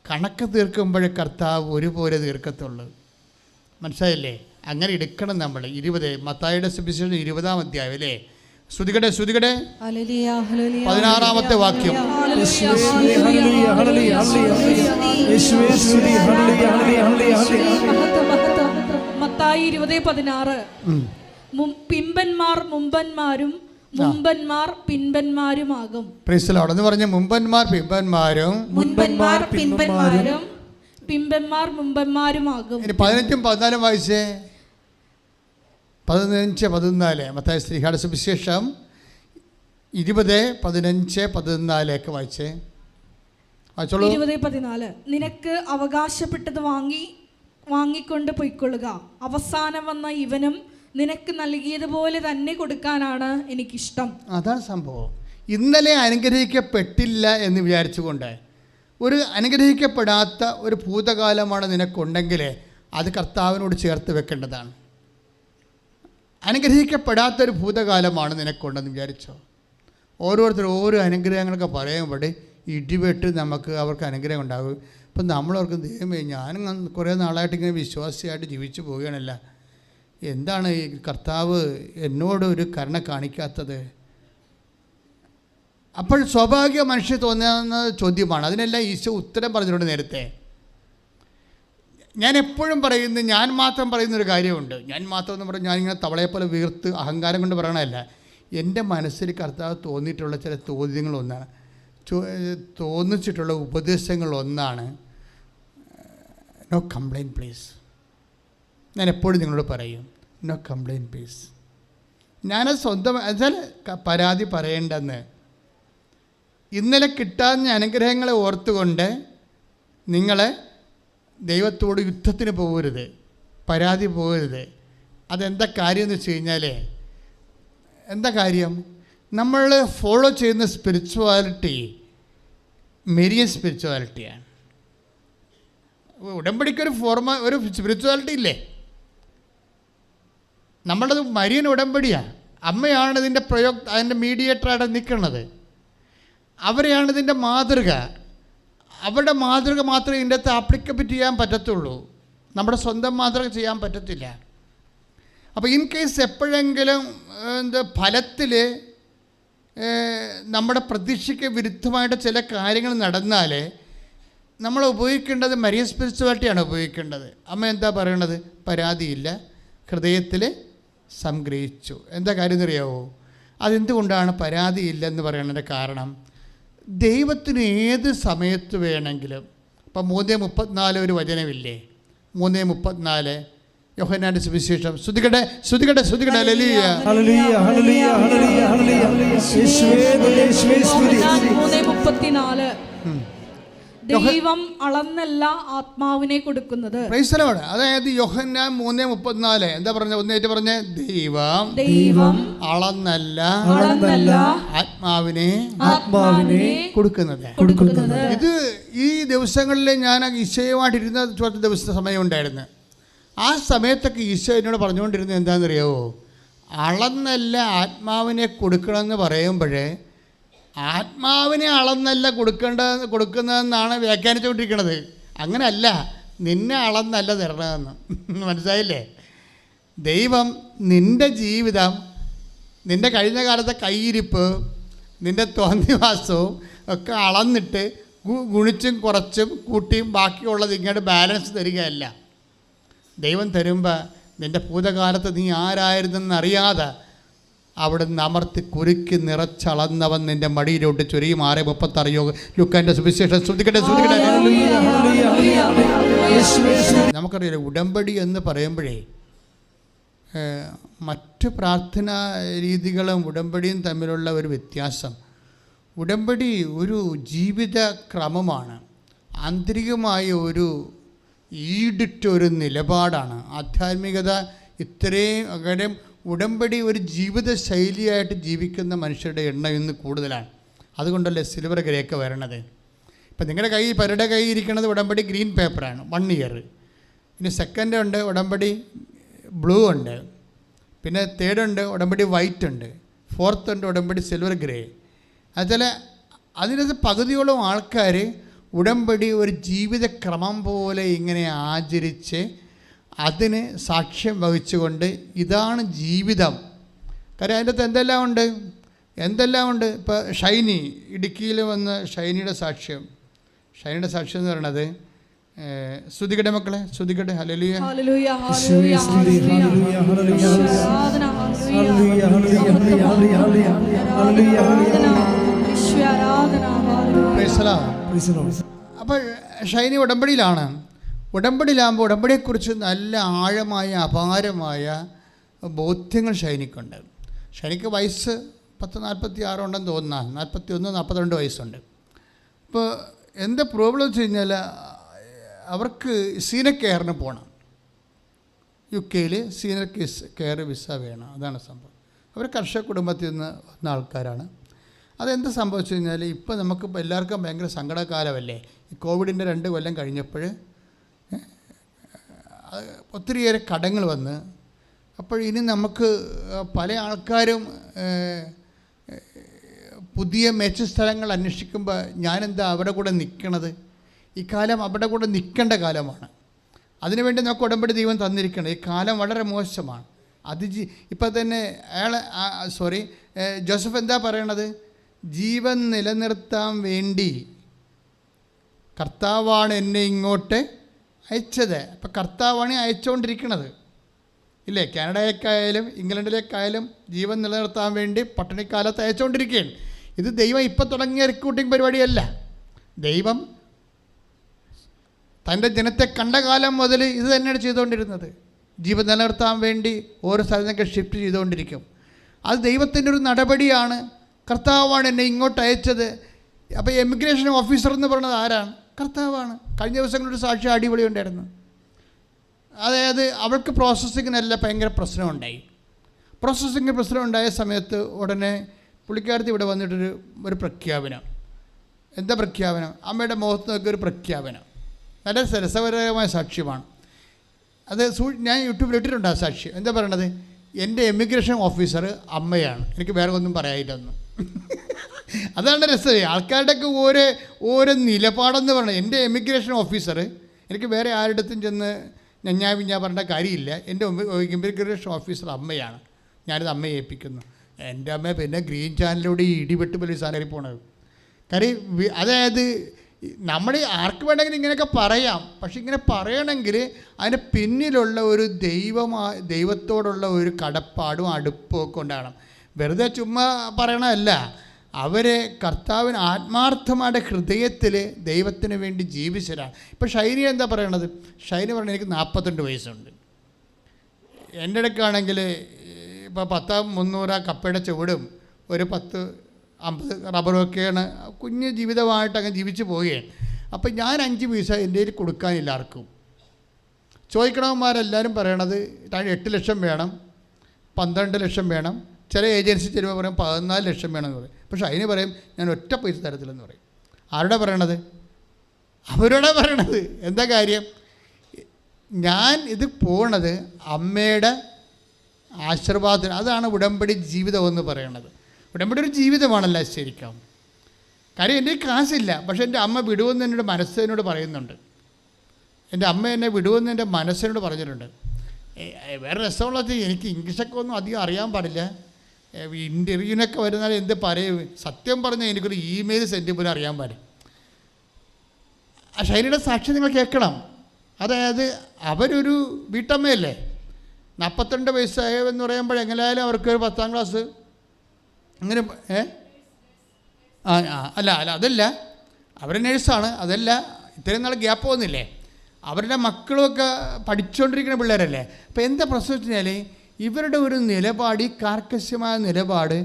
കണക്ക് തീർക്കുമ്പോഴേ കർത്താവ് ഒരുപോലെ തീർക്കത്തുള്ളൂ. മനസ്സിലായില്ലേ? അങ്ങനെ എടുക്കണം നമ്മൾ. 20 മത്തായിയുടെ സുവിശേഷം 20-ാം അധ്യായം അല്ലേ? ശ്രുതികടെ 16-ാമത്തെ വാക്യം. മത്തായി 20:16. പിമ്പന്മാർ മുമ്പന്മാരും മുമ്പന്മാർ പിൻപന്മാരുമാകും. പ്രൈസ് ദി ലോർഡ് എന്ന് പറഞ്ഞ മുമ്പന്മാർ പിമ്പന്മാരും പിമ്പന്മാർ മുമ്പന്മാരുമാകും. 15-14 വായിച്ചേ. 15-14 മത്തായി ശ്രീഹായുടെ സുവിശേഷം 20:15-14 വായിച്ചേ. 20:14. നിനക്ക് അവകാശപ്പെട്ടത് വാങ്ങിക്കൊണ്ട് പൊയ്ക്കൊള്ളുക. അവസാനം വന്ന ഇവനും നിനക്ക് നൽകിയതുപോലെ തന്നെ കൊടുക്കാനാണ് എനിക്കിഷ്ടം. അതാണ് സംഭവം. ഇന്നലെ അനുഗ്രഹിക്കപ്പെട്ടില്ല എന്ന് വിചാരിച്ചുകൊണ്ട് ഒരു അനുഗ്രഹിക്കപ്പെടാത്ത ഒരു ഭൂതകാലമാണ് നിനക്കുണ്ടെങ്കിൽ അത് കർത്താവിനോട് ചേർത്ത് വെക്കേണ്ടതാണ്. അനുഗ്രഹിക്കപ്പെടാത്തൊരു ഭൂതകാലമാണ് നിനക്കുണ്ടെന്ന് വിചാരിച്ചോ? ഓരോരുത്തരും ഓരോ അനുഗ്രഹങ്ങളൊക്കെ പറയുമ്പോൾ ഇടിവെട്ട് അവർക്ക് അനുഗ്രഹം ഉണ്ടാകും. അപ്പം നമ്മളോർക്കും ദൈവമേ, ഞാനും കുറേ നാളായിട്ട് ഇങ്ങനെ വിശ്വാസിയായിട്ട് ജീവിച്ചു പോവുകയാണല്ല, എന്താണ് ഈ കർത്താവ് എന്നോട് ഒരു കരുണ കാണിക്കാത്തത്? അപ്പോൾ സ്വാഭാവിക മനുഷ്യ തോന്നുന്ന ചോദ്യമാണ്. അതിനെല്ലാം ഈശോ ഉത്തരം പറഞ്ഞിട്ടുണ്ട് നേരത്തെ. ഞാൻ എപ്പോഴും പറയുന്നത്, ഞാൻ മാത്രം പറയുന്നൊരു കാര്യമുണ്ട്. ഞാൻ മാത്രം എന്ന് പറഞ്ഞാൽ ഞാനിങ്ങനെ തവളയെപ്പോലെ വീർത്ത് അഹങ്കാരം കൊണ്ട് പറയണമല്ല. എൻ്റെ മനസ്സിൽ കർത്താവ് തോന്നിയിട്ടുള്ള ചില ചോദ്യങ്ങളൊന്നാണ്, തോന്നിച്ചിട്ടുള്ള ഉപദേശങ്ങളൊന്നാണ്, നോ കംപ്ലൈൻറ്റ് പ്ലീസ്. ഞാൻ എപ്പോഴും നിങ്ങളോട് പറയും, നോ കംപ്ലൈൻറ്റ് പ്ലീസ്. ഞാനത് സ്വന്തം എന്നാൽ പരാതി പറയേണ്ടെന്ന്. ഇന്നലെ കിട്ടാവുന്ന അനുഗ്രഹങ്ങളെ ഓർത്തുകൊണ്ട് നിങ്ങൾ ദൈവത്തോട് യുദ്ധത്തിന് പോകരുത്, പരാതി പോകരുത്. അതെന്താ കാര്യം എന്ന് വെച്ച് കഴിഞ്ഞാൽ, എന്താ കാര്യം? നമ്മൾ ഫോളോ ചെയ്യുന്ന സ്പിരിച്വാലിറ്റി മെരിയൻ സ്പിരിച്വാലിറ്റിയാണ്. ഉടമ്പടിക്കൊരു ഒരു സ്പിരിച്വാലിറ്റി ഇല്ലേ? നമ്മളത് മരിയൻ ഉടമ്പടിയാണ്. അമ്മയാണ് ഇതിൻ്റെ അതിൻ്റെ മീഡിയേറ്ററായിട്ട് നിൽക്കുന്നത്. അവരെയാണ് ഇതിൻ്റെ മാതൃക. അവരുടെ മാതൃക മാത്രമേ ഇതിൻ്റെ അകത്ത് ആപ്ലിക്കബിറ്റ് ചെയ്യാൻ പറ്റത്തുള്ളൂ. നമ്മുടെ സ്വന്തം മാതൃക ചെയ്യാൻ പറ്റത്തില്ല. അപ്പോൾ ഇൻ കേസ് എപ്പോഴെങ്കിലും ഫലത്തിൽ നമ്മുടെ പ്രതീക്ഷയ്ക്ക് വിരുദ്ധമായിട്ട് ചില കാര്യങ്ങൾ നടന്നാൽ നമ്മൾ ഉപയോഗിക്കേണ്ടത് മരിയൻ സ്പിരിച്വാലിറ്റിയാണ് ഉപയോഗിക്കേണ്ടത്. അമ്മ എന്താ പറയണത്? പരാതിയില്ല, ഹൃദയത്തിൽ സംഗ്രഹിച്ചു. എന്താ കാര്യം എന്നറിയാവോ? അതെന്തുകൊണ്ടാണ് പരാതിയില്ലെന്ന് പറയുന്നതിൻ്റെ കാരണം, ദൈവത്തിന് ഏത് സമയത്ത് വേണമെങ്കിലും, ഇപ്പം 3:34 ഒരു വചനമില്ലേ? 3:34 യോഹന്നാന്റെ സുവിശേഷം. ശ്രുതികട്ടെ ശ്രുതികട്ടെ ശ്രുതികട്ടെ. ഹല്ലേലൂയ ഹല്ലേലൂയ ഹല്ലേലൂയ ഹല്ലേലൂയ ഹല്ലേലൂയ. യേശുവേ യേശുവേ സ്തുതി. 3:34 ദൈവം അളന്നല്ല ആത്മാവിനെ കൊടുക്കുന്നത്. Praise the Lord. അതായത് യോഹന്നാൻ 3:34 എന്താ പറഞ്ഞ? ഒന്നേറ്റ് പറഞ്ഞ, ദൈവം അളന്നല്ല ആത്മാവിനെ കൊടുക്കുന്നത്. ഇത് ഈ ദിവസങ്ങളിൽ ഞാൻ ഈശോയുമായിട്ടിരുന്ന സമയമുണ്ടായിരുന്നു. ആ സമയത്തൊക്കെ ഈശോ എന്നോട് പറഞ്ഞുകൊണ്ടിരുന്നത് എന്താണെന്നറിയാവോ? അളന്നല്ല ആത്മാവിനെ കൊടുക്കണമെന്ന് പറയുമ്പോഴേ, ആത്മാവിനെ അളന്നല്ല കൊടുക്കുന്നതെന്നാണ് വ്യാഖ്യാനിച്ചുകൊണ്ടിരിക്കുന്നത്. അങ്ങനെയല്ല, നിന്നെ അളന്നല്ല തരണമെന്ന്. മനസ്സിലായില്ലേ? ദൈവം നിൻ്റെ ജീവിതം, നിൻ്റെ കഴിഞ്ഞ കാലത്തെ കയ്യിരിപ്പ്, നിൻ്റെ തോന്നിവാസവും ഒക്കെ അളന്നിട്ട് ഗുണിച്ചും കുറച്ചും കൂട്ടിയും ബാക്കിയുള്ളത് ഇങ്ങോട്ട് ബാലൻസ് തരികയല്ല. ദൈവം തരുമ്പോൾ നിൻ്റെ ഭൂതകാലത്ത് നീ ആരായിരുന്നെന്നറിയാതെ അവിടുന്ന് അമർത്തി കുരുക്കി നിറച്ചളന്നവൻ നിൻ്റെ മടിയിലോട്ട് ചൊരിയും. 6:36 ലൂക്കാന്റെ സുവിശേഷം. ശ്രുതിക്കട്ടെ ശ്രുതിക്കട്ടെ. നമുക്കറിയാലോ, ഉടമ്പടി എന്ന് പറയുമ്പോഴേ മറ്റ് പ്രാർത്ഥനാ രീതികളും ഉടമ്പടിയും തമ്മിലുള്ള ഒരു വ്യത്യാസം, ഉടമ്പടി ഒരു ജീവിത ക്രമമാണ്, ആന്തരികമായ ഒരു ഈടിട്ടൊരു നിലപാടാണ്. ആധ്യാത്മികത ഇത്രയും കാര്യം ഉടമ്പടി ഒരു ജീവിത ശൈലിയായിട്ട് ജീവിക്കുന്ന മനുഷ്യരുടെ എണ്ണം ഇന്ന് കൂടുതലാണ്. അതുകൊണ്ടല്ലേ സിൽവർ ഗ്രേക്ക് വരണത്. ഇപ്പം നിങ്ങളുടെ പലരുടെ കൈ ഇരിക്കുന്നത് ഉടമ്പടി ഗ്രീൻ പേപ്പറാണ്, 1 ഇയർ. ഇനി സെക്കൻഡ് ഉണ്ട് ഉടമ്പടി ബ്ലൂ ഉണ്ട്, പിന്നെ തേർഡ് ഉണ്ട് ഉടമ്പടി വൈറ്റ് ഉണ്ട്, ഫോർത്ത് ഉണ്ട് ഉടമ്പടി സിൽവർ ഗ്രേ. അതുപോലെ അതിനകത്ത് പകുതിയോളം ആൾക്കാർ ഉടമ്പടി ഒരു ജീവിതക്രമം പോലെ ഇങ്ങനെ ആചരിച്ച് അതിന് സാക്ഷ്യം വഹിച്ചുകൊണ്ട് ഇതാണ് ജീവിതം. കാര്യം അതിൻ്റെ അകത്ത് എന്തെല്ലാം ഉണ്ട്. ഇപ്പോൾ ഷൈനി ഇടുക്കിയിൽ വന്ന് ഷൈനിയുടെ സാക്ഷ്യം എന്ന് പറയണത്, ശ്രുതികട്ടെ മക്കളെ, ശ്രുതികട്ടെ. ഹല്ലേലൂയ ഹല്ലേലൂയ യേശുവേ സ്തുതി. ഹല്ലേലൂയ ഹല്ലേലൂയ ഹല്ലേലൂയ ഹല്ലേലൂയ ഹല്ലേലൂയ. അപ്പോൾ ഷൈനി ഉടമ്പടിയിലാണ്. ഉടമ്പടിയിലാകുമ്പോൾ ഉടമ്പടിയെക്കുറിച്ച് നല്ല ആഴമായ അപാരമായ ബോധ്യങ്ങൾ ഷൈനിക്കുണ്ട്. ഷൈനിക്ക് വയസ്സ് 46 ഉണ്ടെന്ന് തോന്നുന്ന, 41, 42 വയസ്സുണ്ട്. അപ്പോൾ എന്താ പ്രോബ്ലം വെച്ച് കഴിഞ്ഞാൽ, അവർക്ക് സീനിയർ കെയറിന് പോകണം. UK സീനിയർ കെയർ വിസ വേണം. അതാണ് സംഭവം. അവർ കർഷക കുടുംബത്തിൽ നിന്ന് വന്ന ആൾക്കാരാണ്. അതെന്ത് സംഭവിച്ചു കഴിഞ്ഞാൽ, ഇപ്പോൾ നമുക്ക് എല്ലാവർക്കും ഭയങ്കര സങ്കടകാലമല്ലേ. ഈ കോവിഡിൻ്റെ 2 കൊല്ലം കഴിഞ്ഞപ്പോൾ ഒത്തിരിയേറെ കടങ്ങൾ വന്ന്, അപ്പോൾ ഇനി നമുക്ക് പല ആൾക്കാരും പുതിയ മെച്ച സ്ഥലങ്ങൾ അന്വേഷിക്കുമ്പോൾ ഞാനെന്താ അവരുടെ കൂടെ നിൽക്കണത്? ഈ കാലം അവിടെ കൂടെ നിൽക്കേണ്ട കാലമാണ്. അതിനുവേണ്ടി നമുക്ക് ഉടമ്പടി ദൈവം തന്നിരിക്കണം. ഈ കാലം വളരെ മോശമാണ്. ഇപ്പം തന്നെ ജോസഫ് എന്താ പറയണത്? ജീവൻ നിലനിർത്താൻ വേണ്ടി കർത്താവാണ് എന്നെ ഇങ്ങോട്ട് അയച്ചത്. അപ്പം കർത്താവാണ് അയച്ചുകൊണ്ടിരിക്കുന്നത് ഇല്ലേ? കാനഡയിലേക്കായാലും ഇംഗ്ലണ്ടിലേക്കായാലും ജീവൻ നിലനിർത്താൻ വേണ്ടി പട്ടിണിക്കാലത്ത് അയച്ചുകൊണ്ടിരിക്കുകയാണ്. ഇത് ദൈവം ഇപ്പം തുടങ്ങിയ റിക്രൂട്ടിംഗ് പരിപാടിയല്ല. ദൈവം തൻ്റെ ജനത്തെ കണ്ട കാലം മുതൽ ഇത് തന്നെയാണ് ചെയ്തുകൊണ്ടിരുന്നത്. ജീവൻ നിലനിർത്താൻ വേണ്ടി ഓരോ സ്ഥലത്തൊക്കെ ഷിഫ്റ്റ് ചെയ്തുകൊണ്ടിരിക്കും. അത് ദൈവത്തിൻ്റെ ഒരു നടപടിയാണ്. കർത്താവാണ് എന്നെ ഇങ്ങോട്ട് അയച്ചത്. അപ്പോൾ എമിഗ്രേഷൻ ഓഫീസർ എന്ന് പറയുന്നത് ആരാണ്? കർത്താവാണ്. കഴിഞ്ഞ ദിവസങ്ങളൊരു സാക്ഷി അടിപൊളി ഉണ്ടായിരുന്നു. അതായത് അവൾക്ക് പ്രോസസ്സിങ്ങിനെല്ലാം ഭയങ്കര പ്രശ്നമുണ്ടായി. പ്രോസസ്സിങ് പ്രശ്നം ഉണ്ടായ സമയത്ത് ഉടനെ പുള്ളിക്കാരത്തി ഇവിടെ വന്നിട്ടൊരു പ്രഖ്യാപനം. എന്താ പ്രഖ്യാപനം? അമ്മയുടെ മുഖത്ത് നോക്കി ഒരു പ്രഖ്യാപനം. നല്ല രസകരമായ സാക്ഷ്യമാണ് അത്. ഞാൻ യൂട്യൂബിൽ ഇട്ടിട്ടുണ്ട് ആ സാക്ഷ്യം. എന്താ പറയണത്? എൻ്റെ എമിഗ്രേഷൻ ഓഫീസർ അമ്മയാണ്, എനിക്ക് വേറെ ഒന്നും പറയാനില്ലെന്ന്. അതാണ് രസം. ആൾക്കാരുടെയൊക്കെ ഓരോ നിലപാടെന്ന് പറയുന്നത്. എൻ്റെ എമിഗ്രേഷൻ ഓഫീസർ, എനിക്ക് വേറെ ആരുടെടുത്തും ചെന്ന് ഞാൻ പറഞ്ഞ കാര്യമില്ല. എൻ്റെ എമിഗ്രേഷൻ ഓഫീസർ അമ്മയാണ്, ഞാനിത് അമ്മയെ ഏൽപ്പിക്കുന്നു. എൻ്റെ അമ്മ പിന്നെ ഗ്രീൻ ചാനലിലൂടെ ഈ ഇടിവെട്ട് പോലീസാണ് പോണത്. കാര്യം അതായത് നമ്മൾ ആർക്ക് വേണമെങ്കിലും ഇങ്ങനെയൊക്കെ പറയാം. പക്ഷെ ഇങ്ങനെ പറയണമെങ്കിൽ അതിൻ്റെ പിന്നിലുള്ള ഒരു ദൈവത്തോടുള്ള ഒരു കടപ്പാടും അടുപ്പും ഒക്കെ ഉണ്ടാകണം. വെറുതെ ചുമ്മാ പറയണമല്ല. അവരെ കർത്താവിന് ആത്മാർത്ഥമായിട്ട് ഹൃദയത്തിൽ ദൈവത്തിന് വേണ്ടി ജീവിച്ചതാണ്. ഇപ്പോൾ ഷൈനി എന്താ പറയണത്? ഷൈനി പറഞ്ഞാൽ എനിക്ക് 42 വയസ്സുണ്ട്. എൻ്റെ ഇടയ്ക്കാണെങ്കിൽ ഇപ്പോൾ 10-300 കപ്പയുടെ ചുവടും ഒരു 10-50 റബ്ബറൊക്കെയാണ്. കുഞ്ഞ് ജീവിതമായിട്ട് അങ്ങ് ജീവിച്ച് പോവുകയാണ്. അപ്പം ഞാൻ 5 പൈസ എൻ്റെ കയ്യിൽ കൊടുക്കാനില്ല ആർക്കും. ചോദിക്കണവന്മാരെല്ലാവരും പറയണത് 8 ലക്ഷം വേണം, 12 ലക്ഷം വേണം. ചില ഏജൻസി ചിലപ്പോൾ പറയും 14 ലക്ഷം വേണമെന്ന് പറയും. പക്ഷെ അതിന് പറയും ഞാൻ ഒറ്റ പൈസ തരത്തില്ലെന്ന് പറയും. ആരുടെ പറയണത്? അവരോടാ പറയണത്. എന്താ കാര്യം? ഞാൻ ഇത് പോണത് അമ്മയുടെ ആശീർവാദത്തിന്. അതാണ് ഉടമ്പടി ജീവിതം എന്ന് പറയണത്. ഉടമ്പടി ഒരു ജീവിതമാണല്ലോ ശരിക്കും. കാര്യം എൻ്റെ കാശില്ല, പക്ഷെ എൻ്റെ അമ്മ വിടുമെന്ന് എന്നോട് മനസ്സിനോട് പറയുന്നുണ്ട്. എൻ്റെ അമ്മ എന്നെ വിടുമെന്ന് എൻ്റെ മനസ്സിനോട് പറഞ്ഞിട്ടുണ്ട്. വേറെ രസമുള്ളത്, എനിക്ക് ഇംഗ്ലീഷൊക്കെ ഒന്നും അധികം അറിയാൻ പാടില്ല. ഇൻ്റർവ്യൂവിനൊക്കെ വരുന്നാൽ എന്ത് പറയും? സത്യം പറഞ്ഞാൽ എനിക്കൊരു ഇമെയിൽ സെൻഡ് പോലും അറിയാൻ പാടില്ല. ആ ഷൈനിയുടെ സാക്ഷി നിങ്ങൾ കേൾക്കണം. അതായത് അവരൊരു വീട്ടമ്മയല്ലേ. 42 വയസ്സായെന്ന് പറയുമ്പോൾ എങ്ങനെയായാലും അവർക്കൊരു 10ാം ക്ലാസ് അങ്ങനെ അല്ല അതല്ല, അവർ നേഴ്സാണ്. അതല്ല, ഇത്രയും നാൾ ഗ്യാപ്പ് വന്നില്ലേ. അവരുടെ മക്കളുമൊക്കെ പഠിച്ചുകൊണ്ടിരിക്കുന്ന പിള്ളേരല്ലേ. അപ്പോൾ എന്താ പ്രശ്നം വെച്ച് കഴിഞ്ഞാൽ ഇവരുടെ ഒരു നിലപാട്, ഈ കാർക്കശ്യമായ നിലപാട്,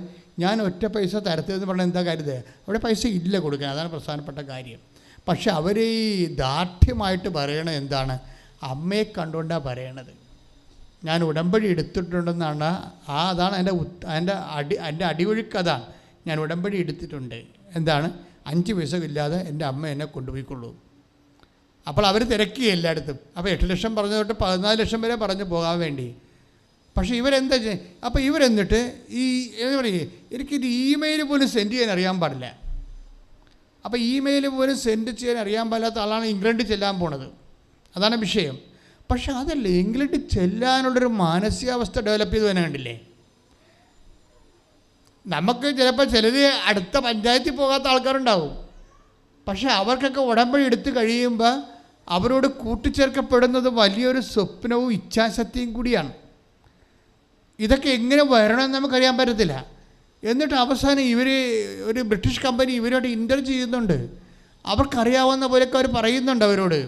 ഞാൻ ഒറ്റ പൈസ തരത്തിലെന്ന് പറഞ്ഞാൽ എന്താ കരുത്? അവിടെ പൈസ ഇല്ല കൊടുക്കാൻ. അതാണ് പ്രധാനപ്പെട്ട കാര്യം. പക്ഷെ അവർ ഈ ദാർഢ്യമായിട്ട് പറയണത് എന്താണ്? അമ്മയെ കണ്ടുകൊണ്ടാണ് പറയണത്. ഞാൻ ഉടമ്പടി എടുത്തിട്ടുണ്ടെന്നാണ്. അതാണ് എൻ്റെ അടിയൊഴുക്ക്. അതാണ് ഞാൻ ഉടമ്പടി എടുത്തിട്ടുണ്ട്. എന്താണ്? 5 പൈസ ഇല്ലാതെ എൻ്റെ അമ്മ എന്നെ കൊണ്ടുപോയിക്കൊള്ളൂ. അപ്പോൾ അവർ തിരക്കി എല്ലായിടത്തും. അപ്പോൾ 8 ലക്ഷം പറഞ്ഞു തൊട്ട് 14 ലക്ഷം വരെ പറഞ്ഞു പോകാൻ വേണ്ടി. പക്ഷേ ഇവരെന്താ ചെയ്യുക? അപ്പോൾ ഇവരെന്നിട്ട് എന്താ പറയുക, എനിക്കൊരു ഇമെയിൽ പോലും സെൻഡ് ചെയ്യാൻ അറിയാൻ പാടില്ല. അപ്പോൾ ഇമെയിൽ പോലും സെൻഡ് ചെയ്യാൻ അറിയാൻ പാടില്ലാത്ത ആളാണ് ഇംഗ്ലണ്ടിൽ ചെല്ലാൻ പോണത്. അതാണ് വിഷയം. പക്ഷെ അതല്ല, ഇംഗ്ലണ്ടിൽ ചെല്ലാനുള്ളൊരു മാനസികാവസ്ഥ ഡെവലപ്പ് ചെയ്ത് തന്നെ കണ്ടില്ലേ. നമുക്ക് ചിലപ്പോൾ ചിലർ അടുത്ത പഞ്ചായത്തിൽ പോകാത്ത ആൾക്കാരുണ്ടാവും. പക്ഷെ അവർക്കൊക്കെ ഉടമ്പടി എടുത്ത് കഴിയുമ്പോൾ അവരോട് കൂട്ടിച്ചേർക്കപ്പെടുന്നത് വലിയൊരു സ്വപ്നവും ഇച്ഛാശക്തിയും കൂടിയാണ്. ഇതൊക്കെ എങ്ങനെ വരണമെന്ന് നമുക്കറിയാൻ പറ്റത്തില്ല. എന്നിട്ട് അവസാനം ഒരു ബ്രിട്ടീഷ് കമ്പനി ഇവരോട് ഇൻ്റർവ്യൂ ചെയ്യുന്നുണ്ട്. അവർക്കറിയാവുന്ന പോലെയൊക്കെ അവർ പറയുന്നുണ്ട് അവരോട്.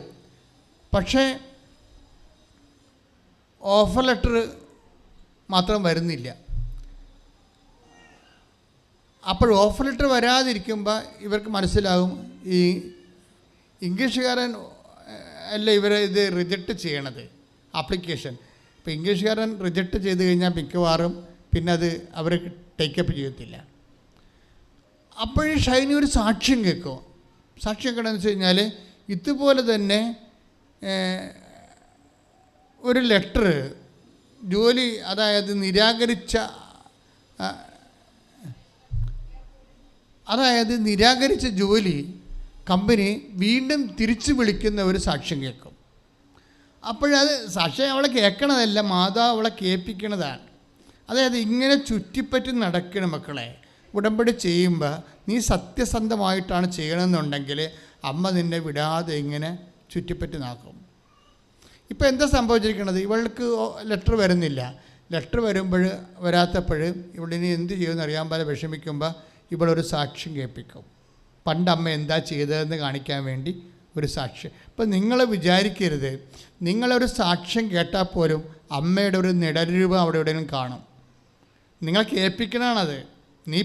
പക്ഷേ ഓഫർ ലെറ്റർ മാത്രം വരുന്നില്ല. അപ്പോൾ ഓഫർ ലെറ്റർ വരാതിരിക്കുമ്പോൾ ഇവർക്ക് മനസ്സിലാകും ഈ ഇംഗ്ലീഷുകാരൻ അല്ല ഇവരെ ഇത് റിജക്റ്റ് ചെയ്യണത്, ആപ്ലിക്കേഷൻ. ഇപ്പോൾ ഇംഗ്ലീഷുകാരൻ റിജക്റ്റ് ചെയ്ത് കഴിഞ്ഞാൽ മിക്കവാറും പിന്നെ അത് അവർ ടേക്കപ്പ് ചെയ്യത്തില്ല. അപ്പോഴീ ഷൈനി ഒരു സാക്ഷ്യം കേൾക്കും. സാക്ഷ്യം കേൾക്കണമെന്ന് വെച്ച് കഴിഞ്ഞാൽ ഇതുപോലെ തന്നെ ഒരു ലെറ്റർ ജോലി, അതായത് നിരാകരിച്ച ജോലി കമ്പനി വീണ്ടും തിരിച്ചു വിളിക്കുന്ന ഒരു സാക്ഷ്യം കേൾക്കും. അപ്പോഴത് സാക്ഷ്യം അവളെ കേൾക്കണതല്ല, മാതാവ് അവളെ കേൾപ്പിക്കണതാണ്. അതായത് ഇങ്ങനെ ചുറ്റിപ്പറ്റി നടക്കണം മക്കളെ. ഉടമ്പടി ചെയ്യുമ്പോൾ നീ സത്യസന്ധമായിട്ടാണ് ചെയ്യണമെന്നുണ്ടെങ്കിൽ അമ്മ നിന്നെ വിടാതെ ഇങ്ങനെ ചുറ്റിപ്പറ്റി നാക്കും. ഇപ്പോൾ എന്താ സംഭവിച്ചിരിക്കണത്? ഇവൾക്ക് ലെറ്റർ വരുന്നില്ല. ലെറ്റർ വരാത്തപ്പോൾ ഇവളിനി എന്ത് ചെയ്യുമെന്ന് അറിയാൻ പോലെ വിഷമിക്കുമ്പോൾ ഇവളൊരു സാക്ഷ്യം കേൾപ്പിക്കും. പണ്ട് അമ്മ എന്താ ചെയ്തതെന്ന് കാണിക്കാൻ വേണ്ടി ഒരു സാക്ഷ്യം. ഇപ്പം നിങ്ങൾ വിചാരിക്കരുത്, നിങ്ങളൊരു സാക്ഷ്യം കേട്ടാൽ പോലും അമ്മയുടെ ഒരു നിഴൽരൂപം അവിടെ എവിടെയെങ്കിലും കാണും. നിങ്ങൾ കേൾപ്പിക്കണമാണത്. നീ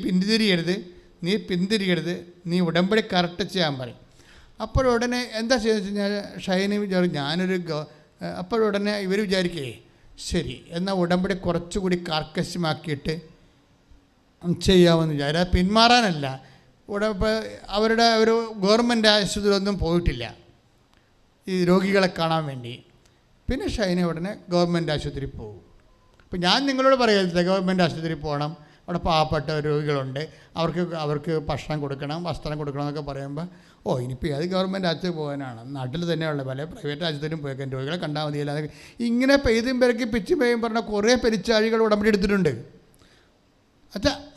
പിന്തിരിയരുത്, നീ ഉടമ്പടി കറക്റ്റ് ചെയ്യാൻ പറയും. അപ്പോഴുടനെ എന്താ ചെയ്യുന്നത് വെച്ച് കഴിഞ്ഞാൽ ഷൈനി വിചാരിക്കും അപ്പോഴുടനെ ഇവർ വിചാരിക്കേ ശരി എന്നാൽ ഉടമ്പടി കുറച്ചുകൂടി കാർക്കശ്യമാക്കിയിട്ട് ചെയ്യാമെന്ന് വിചാരിക്കുക. പിന്മാറാനല്ല, അവരുടെ ഒരു ഗവൺമെൻറ് ആശുപത്രിയിലൊന്നും പോയിട്ടില്ല ഈ രോഗികളെ കാണാൻ വേണ്ടി. പിന്നെ ഷൈന ഉടനെ ഗവൺമെൻറ് ആശുപത്രി പോകും. അപ്പോൾ ഞാൻ നിങ്ങളോട് പറയത്തില്ല ഗവൺമെൻറ് ആശുപത്രി പോകണം, അവിടെ പാവപ്പെട്ട രോഗികളുണ്ട്, അവർക്ക് ഭക്ഷണം കൊടുക്കണം, വസ്ത്രം കൊടുക്കണം എന്നൊക്കെ പറയുമ്പോൾ ഇനിയിപ്പോൾ ഏത് ഗവൺമെൻറ് ആശുപത്രി പോകാനാണ്, നാട്ടിൽ തന്നെയുള്ള പല പ്രൈവറ്റ് ആശുപത്രിയും പോയേക്കാൻ രോഗികളെ കണ്ടാൽ മതിയല്ല. അതൊക്കെ ഇങ്ങനെ പെയ്തും പെരക്കി പിച്ചും പെയ്യും പറഞ്ഞ കുറേ പെരിച്ചാഴികൾ ഉടമ്പടി എടുത്തിട്ടുണ്ട്.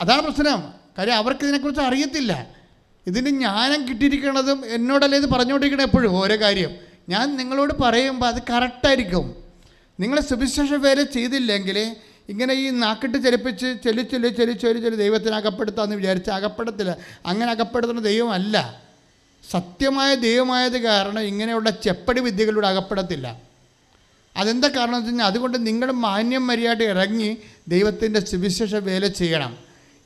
അതാണ് പ്രശ്നം. കാര്യം അവർക്ക് ഇതിനെക്കുറിച്ച് അറിയത്തില്ല. ഇതിന് ജ്ഞാനം കിട്ടിയിരിക്കണതും എന്നോടല്ലേ ഇത് പറഞ്ഞുകൊണ്ടിരിക്കണം എപ്പോഴും ഓരോ കാര്യം. ഞാൻ നിങ്ങളോട് പറയുമ്പോൾ അത് കറക്റ്റായിരിക്കും. നിങ്ങൾ സുവിശേഷ വേല ചെയ്തില്ലെങ്കിൽ ഇങ്ങനെ ഈ നാക്കിട്ട് ചലിപ്പിച്ച് ചെല്ലി ദൈവത്തിന് അകപ്പെടുത്താമെന്ന് വിചാരിച്ച് അകപ്പെടത്തില്ല. അങ്ങനെ അകപ്പെടുത്തുന്ന ദൈവമല്ല. സത്യമായ ദൈവമായത് കാരണം ഇങ്ങനെയുള്ള ചെപ്പടി വിദ്യകളിലൂടെ അകപ്പെടത്തില്ല. അതെന്താ കാരണം എന്ന് വെച്ച് കഴിഞ്ഞാൽ അതുകൊണ്ട് നിങ്ങൾ മാന്യം മര്യാദ ഇറങ്ങി ദൈവത്തിൻ്റെ സുവിശേഷ വേല ചെയ്യണം.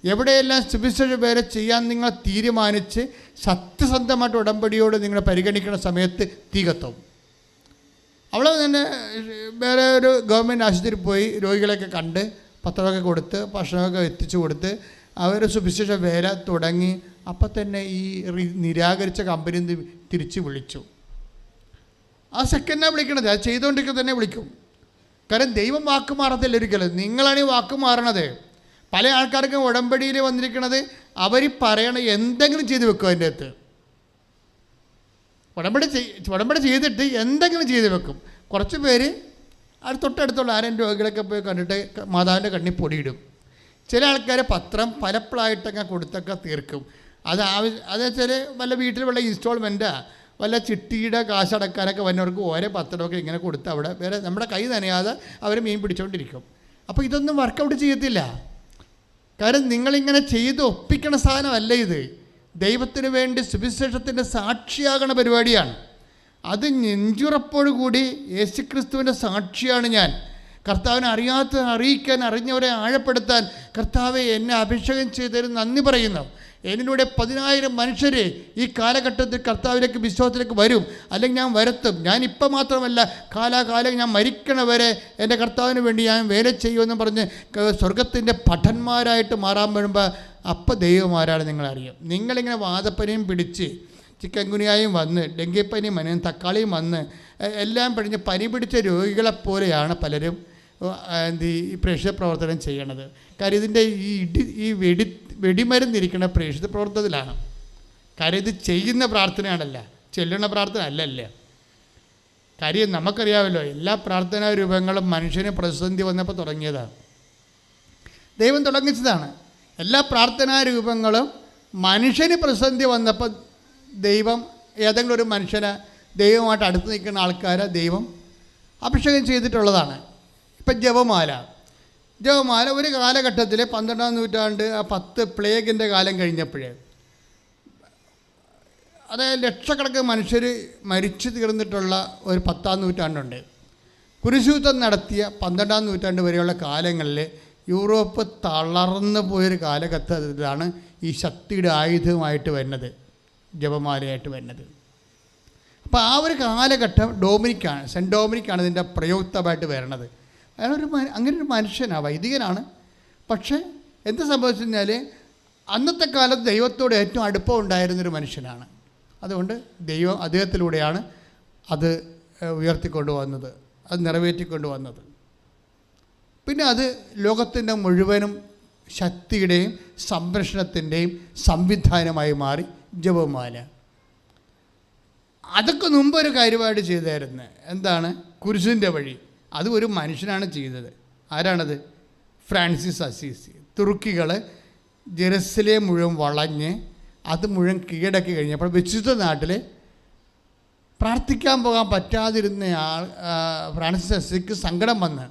എവിടെയെല്ലാം സുവിശേഷ വേല ചെയ്യാൻ നിങ്ങൾ തീരുമാനിച്ച് സത്യസന്ധമായിട്ട് ഉടമ്പടിയോട് നിങ്ങൾ പരിഗണിക്കുന്ന സമയത്ത് തീ കത്തും. അവൾ തന്നെ വേറെ ഒരു ഗവൺമെൻറ് ആശുപത്രിയിൽ പോയി രോഗികളെയൊക്കെ കണ്ട് പത്രമൊക്കെ കൊടുത്ത് ഭക്ഷണമൊക്കെ എത്തിച്ചു കൊടുത്ത് അവർ സുവിശേഷ വേല തുടങ്ങി. അപ്പം തന്നെ ഈ നിരാകരിച്ച കമ്പനി തിരിച്ച് വിളിച്ചു. ആ സെക്കൻഡാണ് വിളിക്കണത്. അത് ചെയ്തുകൊണ്ടിരിക്കുക തന്നെ വിളിക്കും. കാരണം ദൈവം വാക്ക് മാറത്തില്ല ഒരിക്കലും. നിങ്ങളാണ് ഈ വാക്ക് മാറണത്. പല ആൾക്കാർക്കും ഉടമ്പടിയിൽ വന്നിരിക്കുന്നത് അവർ പറയണ എന്തെങ്കിലും ചെയ്ത് വെക്കും. അതിൻ്റെ അകത്ത് ഉടമ്പടി ചെയ്തിട്ട് എന്തെങ്കിലും ചെയ്ത് വെക്കും. കുറച്ച് പേര് അത് തൊട്ടടുത്തുള്ള ആരെങ്കിലും രോഗികളൊക്കെ പോയി കണ്ടിട്ട് മാതാവിൻ്റെ കണ്ണിൽ പൊടിയിടും. ചില ആൾക്കാർ പത്രം പലപ്പോഴായിട്ടൊക്കെ കൊടുത്തൊക്കെ തീർക്കും. അത് വെച്ചാൽ വല്ല വീട്ടിൽ വല്ല ഇൻസ്റ്റാൾമെൻറ്റാ വല്ല ചിട്ടിയുടെ കാശടക്കാനൊക്കെ വന്നവർക്ക് ഓരോ പത്രമൊക്കെ ഇങ്ങനെ കൊടുത്ത് അവിടെ വേറെ നമ്മുടെ കൈ നനയാതെ അവർ മീൻ പിടിച്ചുകൊണ്ടിരിക്കും. അപ്പോൾ ഇതൊന്നും വർക്കൗട്ട് ചെയ്യത്തില്ല. കാരണം നിങ്ങളിങ്ങനെ ചെയ്ത് ഒപ്പിക്കണ സാധനമല്ല ഇത്. ദൈവത്തിന് വേണ്ടി സുവിശേഷത്തിൻ്റെ സാക്ഷിയാകണ പരിപാടിയാണ്. അത് നെഞ്ചുറപ്പോടുകൂടി യേശുക്രിസ്തുവിൻ്റെ സാക്ഷിയാണ് ഞാൻ. കർത്താവിനെ അറിയിക്കാൻ, അറിഞ്ഞവരെ ആഴപ്പെടുത്താൻ കർത്താവെ എന്നെ അഭിഷേകം ചെയ്തതിന് നന്ദി പറയുന്നു. എന്നിലൂടെ 10,000 മനുഷ്യർ ഈ കാലഘട്ടത്തിൽ കർത്താവിലേക്ക് വിശ്വാസത്തിലേക്ക് വരും, അല്ലെങ്കിൽ ഞാൻ വരുത്തും. ഞാനിപ്പം മാത്രമല്ല, കാലാകാലം ഞാൻ മരിക്കണവരെ എൻ്റെ കർത്താവിന് വേണ്ടി ഞാൻ വേല ചെയ്യുമെന്ന് പറഞ്ഞ് സ്വർഗത്തിൻ്റെ പഠന്മാരായിട്ട് മാറാൻ വരുമ്പോൾ അപ്പം ദൈവമാരാണ് നിങ്ങളറിയും. നിങ്ങളിങ്ങനെ വാദപ്പനിയും പിടിച്ച് ചിക്കൻ ഗുനിയായും വന്ന് ഡെങ്കിപ്പനിയും വന്ന് തക്കാളിയും വന്ന് എല്ലാം പിടിഞ്ഞ് പനി പിടിച്ച രോഗികളെപ്പോലെയാണ് പലരും ഈ പ്രേക്ഷിത പ്രവർത്തനം ചെയ്യണത്. കാര്യം ഇതിൻ്റെ ഈ വെടിമരുന്നിരിക്കുന്ന പ്രേക്ഷിത പ്രവർത്തനത്തിലാണ്. കാര്യം ഇത് ചെയ്യുന്ന പ്രാർത്ഥനയാണല്ല, ചെല്ലുന്ന പ്രാർത്ഥന അല്ലല്ലേ. കാര്യം നമുക്കറിയാമല്ലോ, എല്ലാ പ്രാർത്ഥനാ രൂപങ്ങളും മനുഷ്യന് പ്രതിസന്ധി വന്നപ്പോൾ തുടങ്ങിയതാണ്. ദൈവം തുടങ്ങിച്ചതാണ്. എല്ലാ പ്രാർത്ഥനാ രൂപങ്ങളും മനുഷ്യന് പ്രതിസന്ധി വന്നപ്പോൾ ദൈവം ഏതെങ്കിലും ഒരു മനുഷ്യനെ ദൈവമായിട്ട് അടുത്ത് നിൽക്കുന്ന ആൾക്കാരെ ദൈവം അഭിഷേകം ചെയ്തിട്ടുള്ളതാണ്. ഇപ്പം ജപമാല ഒരു കാലഘട്ടത്തിൽ 12-ാം നൂറ്റാണ്ട് 10 പ്ലേഗിൻ്റെ കാലം കഴിഞ്ഞപ്പോഴേ, അതായത് ലക്ഷക്കണക്കിന് മനുഷ്യർ മരിച്ചു തീർന്നിട്ടുള്ള ഒരു 10-ാം നൂറ്റാണ്ടുണ്ട്. കുരിശുയുദ്ധം നടത്തിയ 12-ാം നൂറ്റാണ്ട് വരെയുള്ള കാലങ്ങളിൽ യൂറോപ്പ് തളർന്നു പോയൊരു കാലഘട്ടത്തിലാണ് ഈ ശക്തിയുടെ ആയുധമായിട്ട് വരുന്നത്, ജപമാലയായിട്ട് വരുന്നത്. അപ്പോൾ ആ ഒരു കാലഘട്ടം സെൻറ്റ് ഡോമിനിക്കാണ് ഇതിൻ്റെ പ്രയുക്തമായിട്ട് വരണത്. അങ്ങനെ ഒരു മനുഷ്യനാണ്, വൈദികനാണ്. പക്ഷേ എന്ത് സംഭവിച്ചു കഴിഞ്ഞാൽ അന്നത്തെ കാലത്ത് ദൈവത്തോട് ഏറ്റവും അടുപ്പം ഉണ്ടായിരുന്നൊരു മനുഷ്യനാണ്. അതുകൊണ്ട് ദൈവം അദ്ദേഹത്തിലൂടെയാണ് അത് ഉയർത്തിക്കൊണ്ടുവന്നത്, അത് നിറവേറ്റിക്കൊണ്ടുവന്നത്. പിന്നെ അത് ലോകത്തിൻ്റെ മുഴുവനും ശക്തിയുടെയും സംരക്ഷണത്തിൻ്റെയും സംവിധാനമായി മാറി ജപമാല. അതൊക്കെ മുമ്പ് ഒരു കാര്യമായിട്ട് ചെയ്തായിരുന്നു. എന്താണ്? കുരിശിൻ്റെ വഴി. അത് ഒരു മനുഷ്യനാണ് ചെയ്തത്. ആരാണത്? Francis Assisi. തുർക്കികൾ ജെറുസലേം മുഴുവൻ വളഞ്ഞ് അത് മുഴുവൻ കീഴടക്കി കഴിഞ്ഞപ്പോൾ വിശുദ്ധ നാട്ടിൽ പ്രാർത്ഥിക്കാൻ പോകാൻ പറ്റാതിരുന്ന ഫ്രാൻസിസ് അസീസിക്ക് സങ്കടം വന്ന്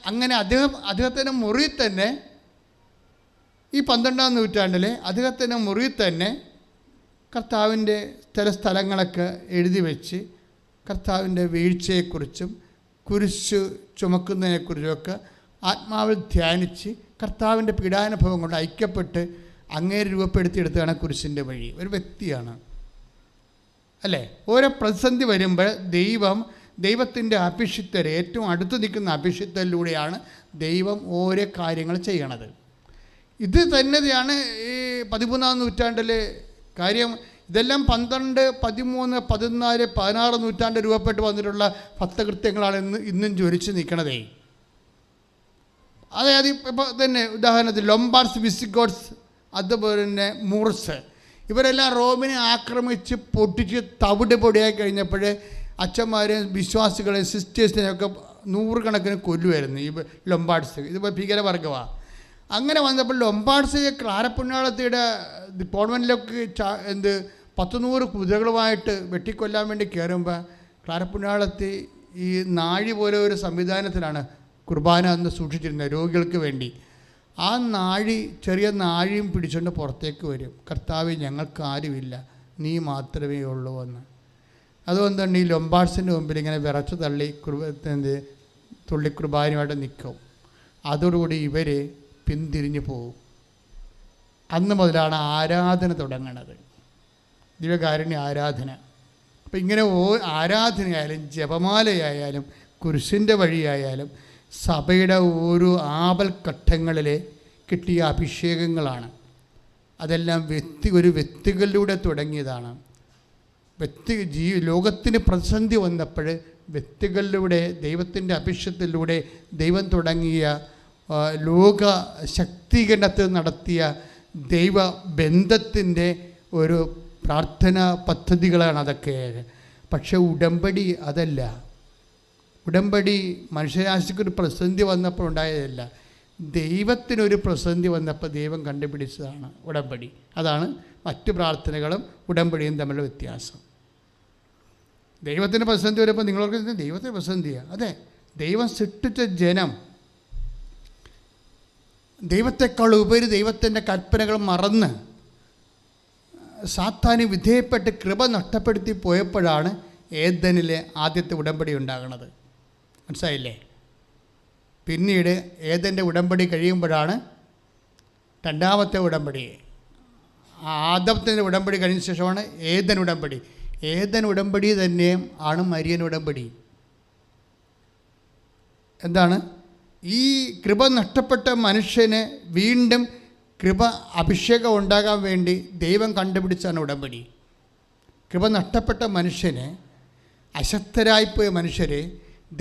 അങ്ങനെ അദ്ദേഹത്തിൻ്റെ മുറിയിൽ തന്നെ ഈ 12-ാം നൂറ്റാണ്ടിൽ അദ്ദേഹത്തിൻ്റെ മുറിയിൽ തന്നെ കർത്താവിൻ്റെ ചില സ്ഥലങ്ങളൊക്കെ എഴുതി വെച്ച് കർത്താവിൻ്റെ വീഴ്ചയെക്കുറിച്ചും കുരിശ് ചുമക്കുന്നതിനെക്കുറിച്ചുമൊക്കെ ആത്മാവിൽ ധ്യാനിച്ച് കർത്താവിൻ്റെ പീഡാനുഭവം കൊണ്ട് ഐക്യപ്പെട്ട് അങ്ങേര് രൂപപ്പെടുത്തിയെടുത്തതാണ് കുരിശിൻ്റെ വഴി. ഒരു വ്യക്തിയാണ് അല്ലേ? ഓരോ പ്രതിസന്ധി വരുമ്പോൾ ദൈവത്തിൻ്റെ അഭിഷിക്തരെ ഏറ്റവും അടുത്ത് നിൽക്കുന്ന അഭിഷിക്തരിലൂടെയാണ് ദൈവം ഓരോ കാര്യങ്ങൾ ചെയ്യണത്. ഇത് തന്നെയാണ് ഈ 13-ാം നൂറ്റാണ്ടിലെ കാര്യം. ഇതെല്ലാം 12, 13, 14, 16 നൂറ്റാണ്ട് രൂപപ്പെട്ട് വന്നിട്ടുള്ള ഭക്തകൃത്യങ്ങളാണ് ഇന്നും ജ്വലിച്ച് നിൽക്കണതേ. അതായത് ഇപ്പോൾ തന്നെ ഉദാഹരണത്തിന് ലൊംബാർഡ്സ്, വിസിഗോട്ട്സ്, അതുപോലെ തന്നെ മൂർസ്, ഇവരെല്ലാം റോമിനെ ആക്രമിച്ച് പൊട്ടിച്ച് തവിട് പൊടിയായി കഴിഞ്ഞപ്പോൾ അച്ഛന്മാരെയും വിശ്വാസികളെയും സിസ്റ്റേഴ്സിനെയൊക്കെ 100 കണക്കിന് കൊല്ലുമായിരുന്നു ഈ ലൊംബാർഡ്സ്. ഇതിപ്പോൾ ഭീകരവർഗമാണ്. അങ്ങനെ വന്നപ്പോൾ ലൊംബാർഡ്സ് ക്ലാരപ്പുണ്യാളത്തിയുടെ ഡിപ്പാർട്ട്മെൻറ്റിലൊക്കെ 100 കുതിരകളുമായിട്ട് വെട്ടിക്കൊല്ലാൻ വേണ്ടി കയറുമ്പോൾ ക്ലാരപ്പുണ്യാളത്തി ഈ നാഴി പോലെ ഒരു സംവിധാനത്തിലാണ് കുർബാന അന്ന് സൂക്ഷിച്ചിരുന്നത് രോഗികൾക്ക് വേണ്ടി. ആ ചെറിയ നാഴിയും പിടിച്ചുകൊണ്ട് പുറത്തേക്ക് വരും. കർത്താവേ, ഞങ്ങൾക്ക് ആരുമില്ല, നീ മാത്രമേ ഉള്ളൂ എന്ന്. അതുകൊണ്ടാണ് ഈ ലൊംബാർഡ്സിൻ്റെ മുമ്പിൽ ഇങ്ങനെ വിറച്ച് തള്ളി തുള്ളി കുർബാനയുമായിട്ട് നിൽക്കും. അതോടുകൂടി ഇവർ പിന്തിരിഞ്ഞു പോകും. അന്ന് മുതലാണ് ആരാധന തുടങ്ങുന്നത്, ദിവ്യകാരുണ്യ ആരാധന. അപ്പം ഇങ്ങനെ ആരാധനയായാലും ജപമാലയായാലും കുരിശിൻ്റെ വഴിയായാലും സഭയുടെ ഓരോ ആപൽഘട്ടങ്ങളിൽ കിട്ടിയ അഭിഷേകങ്ങളാണ്. അതെല്ലാം വ്യക്തികളിലൂടെ തുടങ്ങിയതാണ്. ലോകത്തിന് പ്രതിസന്ധി വന്നപ്പോൾ വ്യക്തികളിലൂടെ ദൈവത്തിൻ്റെ അഭിഷേകത്തിലൂടെ ദൈവം തുടങ്ങിയ ലോക ശക്തീകരണത്തിൽ നടത്തിയ ദൈവബന്ധത്തിൻ്റെ ഒരു പ്രാർത്ഥനാ പദ്ധതികളാണ് അതൊക്കെ. പക്ഷേ ഉടമ്പടി അതല്ല. ഉടമ്പടി മനുഷ്യരാശിക്കൊരു പ്രതിസന്ധി വന്നപ്പോൾ ഉണ്ടായതല്ല, ദൈവത്തിനൊരു പ്രതിസന്ധി വന്നപ്പോൾ ദൈവം കണ്ടുപിടിച്ചതാണ് ഉടമ്പടി. അതാണ് മറ്റു പ്രാർത്ഥനകളും ഉടമ്പടിയും തമ്മിലുള്ള വ്യത്യാസം. ദൈവത്തിൻ്റെ പ്രതിസന്ധി വരുമ്പോൾ നിങ്ങൾക്ക് ദൈവത്തിൻ്റെ പ്രതിസന്ധിയാണ്. അതെ, ദൈവം സൃഷ്ടിച്ച ജനം ദൈവത്തെക്കാൾ ഉപരി ദൈവത്തിൻ്റെ കൽപ്പനകൾ മറന്ന് സാത്താന് വിധേയപ്പെട്ട് കൃപ നഷ്ടപ്പെടുത്തി പോയപ്പോഴാണ് ഏദനിലെ ആദ്യത്തെ ഉടമ്പടി ഉണ്ടാകുന്നത്. മനസ്സിലായില്ലേ? പിന്നീട് ഏദൻ്റെ ഉടമ്പടി കഴിയുമ്പോഴാണ് രണ്ടാമത്തെ ഉടമ്പടി. ആദത്തിൻ്റെ ഉടമ്പടി കഴിഞ്ഞ ശേഷമാണ് ഏദൻ ഉടമ്പടി. ഏദൻ ഉടമ്പടി തന്നെ ആണ് മരിയൻ ഉടമ്പടി. എന്താണ്? ഈ കൃപ നഷ്ടപ്പെട്ട മനുഷ്യന് വീണ്ടും കൃപ അഭിഷേകം ഉണ്ടാകാൻ വേണ്ടി ദൈവം കണ്ടുപിടിച്ചാണ് ഉടമ്പടി. കൃപ നഷ്ടപ്പെട്ട മനുഷ്യന്, അശക്തരായിപ്പോയ മനുഷ്യരെ,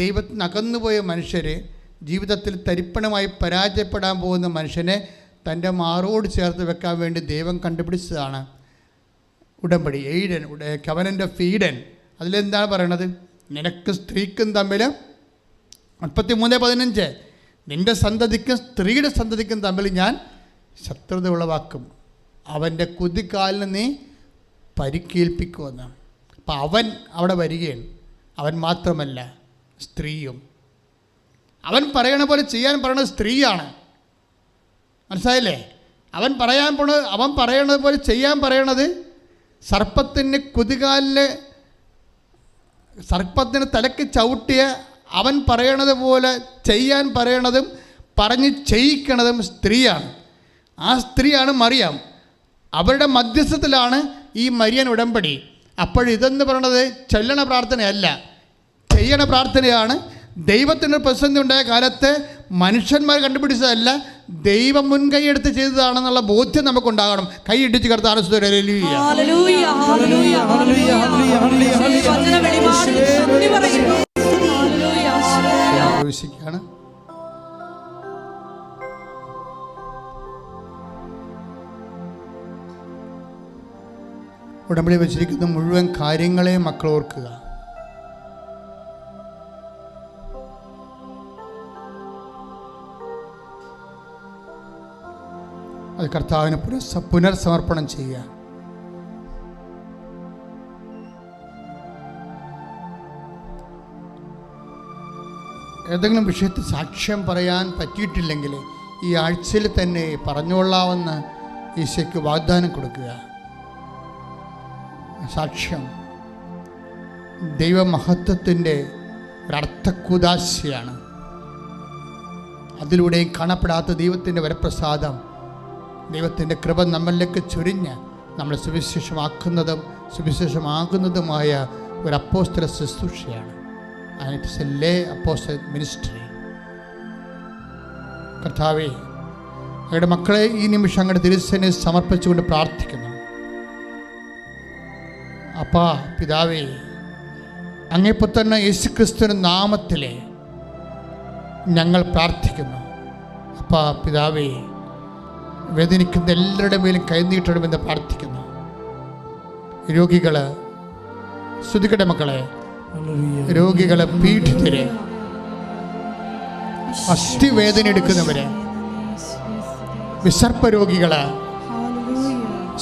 ദൈവത്തിന് അകന്നുപോയ മനുഷ്യരെ, ജീവിതത്തിൽ തരിപ്പണമായി പരാജയപ്പെടാൻ പോകുന്ന മനുഷ്യനെ തൻ്റെ മാറോട് ചേർത്ത് വെക്കാൻ വേണ്ടി ദൈവം കണ്ടുപിടിച്ചതാണ് ഉടമ്പടി. Covenant of Eden. അതിലെന്താണ് പറയണത്? നിനക്ക് സ്ത്രീക്കും തമ്മിൽ 33:15 നിൻ്റെ സന്തതിക്കും സ്ത്രീയുടെ സന്തതിക്കും തമ്മിൽ ഞാൻ ശത്രുത ഉളവാക്കും, അവൻ്റെ കുതികാലിന് നീ പരിക്കേൽപ്പിക്കുമെന്ന്. അപ്പം അവൻ അവിടെ വരികയാണ്. അവൻ മാത്രമല്ല, സ്ത്രീയും. അവൻ പറയണ പോലെ ചെയ്യാൻ പറയണത് സ്ത്രീയാണ്. മനസ്സിലായില്ലേ? അവൻ പറയണത് പോലെ ചെയ്യാൻ പറയണത് സർപ്പത്തിന് കുതികാലിന്, സർപ്പത്തിന് തലക്ക് ചവിട്ടിയ അവൻ പറയണത് പോലെ ചെയ്യാൻ പറയണതും പറഞ്ഞ് ചെയ്യിക്കണതും സ്ത്രീയാണ്. ആ സ്ത്രീയാണ് മറിയാം. അവരുടെ മധ്യസ്ഥത്തിലാണ് ഈ മരിയൻ ഉടമ്പടി. അപ്പോഴിതെന്ന് പറയണത് ചൊല്ലണ പ്രാർത്ഥനയല്ല, ചെയ്യണ പ്രാർത്ഥനയാണ്. ദൈവത്തിൻ്റെ പ്രതിസന്ധി ഉണ്ടായ കാലത്ത് മനുഷ്യന്മാർ കണ്ടുപിടിച്ചതല്ല, ദൈവം മുൻകൈയെടുത്ത് ചെയ്തതാണെന്നുള്ള ബോധ്യം നമുക്കുണ്ടാകണം. കൈയിടിച്ച് കർത്താവിനെ പ്രവേശിക്കുകയാണ്. ഉടമ്പടി വെച്ചിരിക്കുന്ന മുഴുവൻ കാര്യങ്ങളെയും മക്കൾ ഓർക്കുക. അത് കർത്താവിന് പുനർസമർപ്പണം ചെയ്യുക. ഏതെങ്കിലും വിഷയത്തിൽ സാക്ഷ്യം പറയാൻ പറ്റിയിട്ടില്ലെങ്കിൽ ഈ ആഴ്ചയിൽ തന്നെ പറഞ്ഞുകൊള്ളാമെന്ന് ഈശോയ്ക്ക് വാഗ്ദാനം കൊടുക്കുക. സാക്ഷ്യം ദൈവമഹത്വത്തിൻ്റെ ഒരർത്ഥക്കുദാശയാണ്. അതിലൂടെയും കാണപ്പെടാത്ത ദൈവത്തിൻ്റെ വരപ്രസാദം, ദൈവത്തിൻ്റെ കൃപ നമ്മളിലേക്ക് ചൊരിഞ്ഞ് നമ്മളെ സുവിശേഷമാകുന്നതുമായ ഒരു അപ്പോസ്തല ശുശ്രൂഷയാണ്. And it's a lay apostle ministry. കർത്താവേ, അങ്ങയുടെ മക്കളെ ഈ നിമിഷം അങ്ങയുടെ തിരുസേനയെ സമർപ്പിച്ചുകൊണ്ട് പ്രാർത്ഥിക്കുന്നു. അപ്പാ പിതാവേ, അങ്ങേ പുത്രൻ യേശുക്രിസ്തുവിന്റെ നാമത്തിലെ ഞങ്ങൾ പ്രാർത്ഥിക്കുന്നു. അപ്പാ പിതാവേ, വേദനിക്കുന്ന എല്ലാവരുടെ മേലും കൈനീട്ടണമെന്ന് പ്രാർത്ഥിക്കുന്നു. രോഗികള്, സ്തുതിക്കട്ടെ മക്കളെ, രോഗികളെ, പീഡിതരെ, അസ്ഥിവേദന എടുക്കുന്നവരെ, വിസർപ്പ രോഗികള്,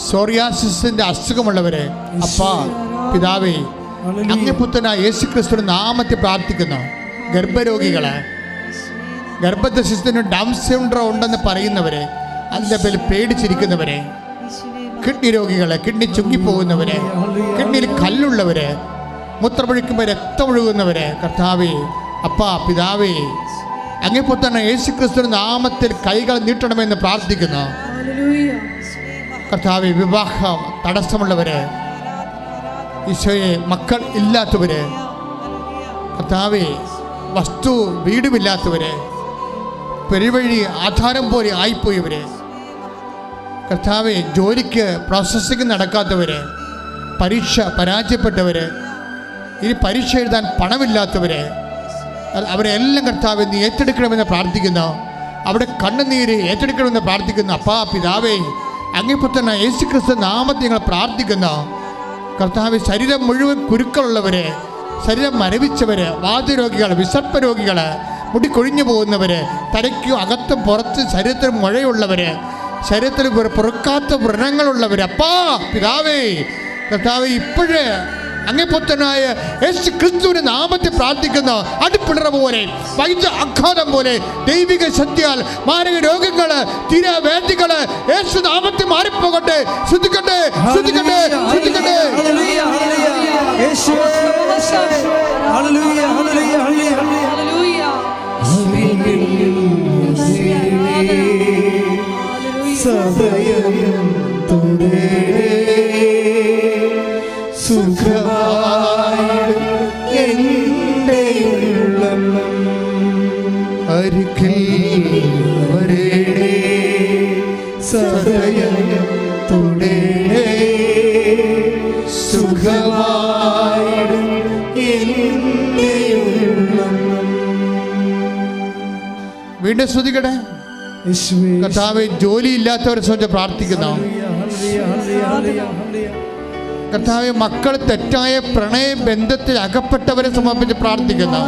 സോറിയാസിന്റെ അസുഖമുള്ളവരെ, അപ്പാ പിതാവേ, അങ്ങേ പുത്രനായ യേശുക്രിസ്തുവിന്റെ നാമത്തിൽ പ്രാർത്ഥിക്കുന്നു. ഗർഭരോഗികള്, ഗർഭദശത്തിന് ഡൗൺ സിൻഡ്രോം ഉണ്ടെന്ന് പറയുന്നവരെ, അതിൻ്റെ പേരിൽ പേടിച്ചിരിക്കുന്നവരെ, കിഡ്നി രോഗികളെ, കിഡ്നി ചുങ്ങിപ്പോകുന്നവരെ, കിഡ്നിയിൽ കല്ലുള്ളവരെ, മൂത്രമൊഴിക്കുമ്പോൾ രക്തമൊഴുകുന്നവരെ, കർത്താവേ, അപ്പാ പിതാവേ, അങ്ങേ പുത്രൻ യേശുക്രിസ്തുവിന്റെ നാമത്തിൽ കൈകൾ നീട്ടണമെന്ന് പ്രാർത്ഥിക്കുന്നു. കർത്താവേ, വിവാഹം തടസ്സമുള്ളവരെ, ഈശോയെ, മക്കൾ ഇല്ലാത്തവര്, കർത്താവേ, വസ്തു വീടുമില്ലാത്തവര്, പെരുവഴി ആധാരം പോലെ ആയിപ്പോയവര്, കർത്താവേ, ജോലിക്ക് പ്രോസസ്സിംഗ് നടക്കാത്തവര്, പരീക്ഷ പരാജയപ്പെട്ടവര്, ഇനി പരീക്ഷ എഴുതാൻ പണമില്ലാത്തവര്, അവരെല്ലാം കർത്താവേ നീ ഏറ്റെടുക്കണമെന്ന് പ്രാർത്ഥിക്കുന്നു. അവിടെ കണ്ണുനീര് ഏറ്റെടുക്കണമെന്ന് പ്രാർത്ഥിക്കുന്നു. അപ്പാ പിതാവേ, അങ്ങേ പുത്രൻ യേശുക്രിസ്തു നാമത്തിൽ ഞങ്ങൾ പ്രാർത്ഥിക്കുന്നു. കർത്താവേ, ശരീരം മുഴുവൻ കുരുക്കളുള്ളവര്, ശരീരം മരവിച്ചവര്, വാതരോഗികൾ, വിസർപ്പ രോഗികള്, മുടി കൊഴിഞ്ഞു പോകുന്നവര്, തലയ്ക്കും അകത്തും പുറത്തും ശരീരത്തിൽ മുഴയുള്ളവര്, ശരീരത്തിൽ പൊറുക്കാത്ത വ്രണങ്ങളുള്ളവര്, അപ്പാ പിതാവേ, കർത്താവേ, ഇപ്പോഴേ അങ്ങേ പുത്രനായ യേശു ക്രിസ്തുവിന്റെ നാമത്തിൽ പ്രാർത്ഥിക്കുന്നു. അടുപ്പിടറ പോലെ, വൈദ്യ ആഘാതം പോലെ, ദൈവിക ശക്തിയാൽ മാരക രോഗങ്ങള്, തീരാവേദികള് യേശു നാമത്തിൽ മാറിപ്പോകട്ടെ. ശ്രദ്ധിക്കട്ടെ, ശ്രദ്ധിക്കട്ടെ, ശ്രദ്ധിക്കട്ടെ. വീണ്ടും ശ്രദ്ധിക്കട്ടെ. കർത്താവേ, ജോലി ഇല്ലാത്തവരെ സംബന്ധിച്ച് പ്രാർത്ഥിക്കുന്നു. കർത്താവേ, മക്കൾ തെറ്റായ പ്രണയ ബന്ധത്തിൽ അകപ്പെട്ടവരെ സമർപ്പിച്ച് പ്രാർത്ഥിക്കുന്നു.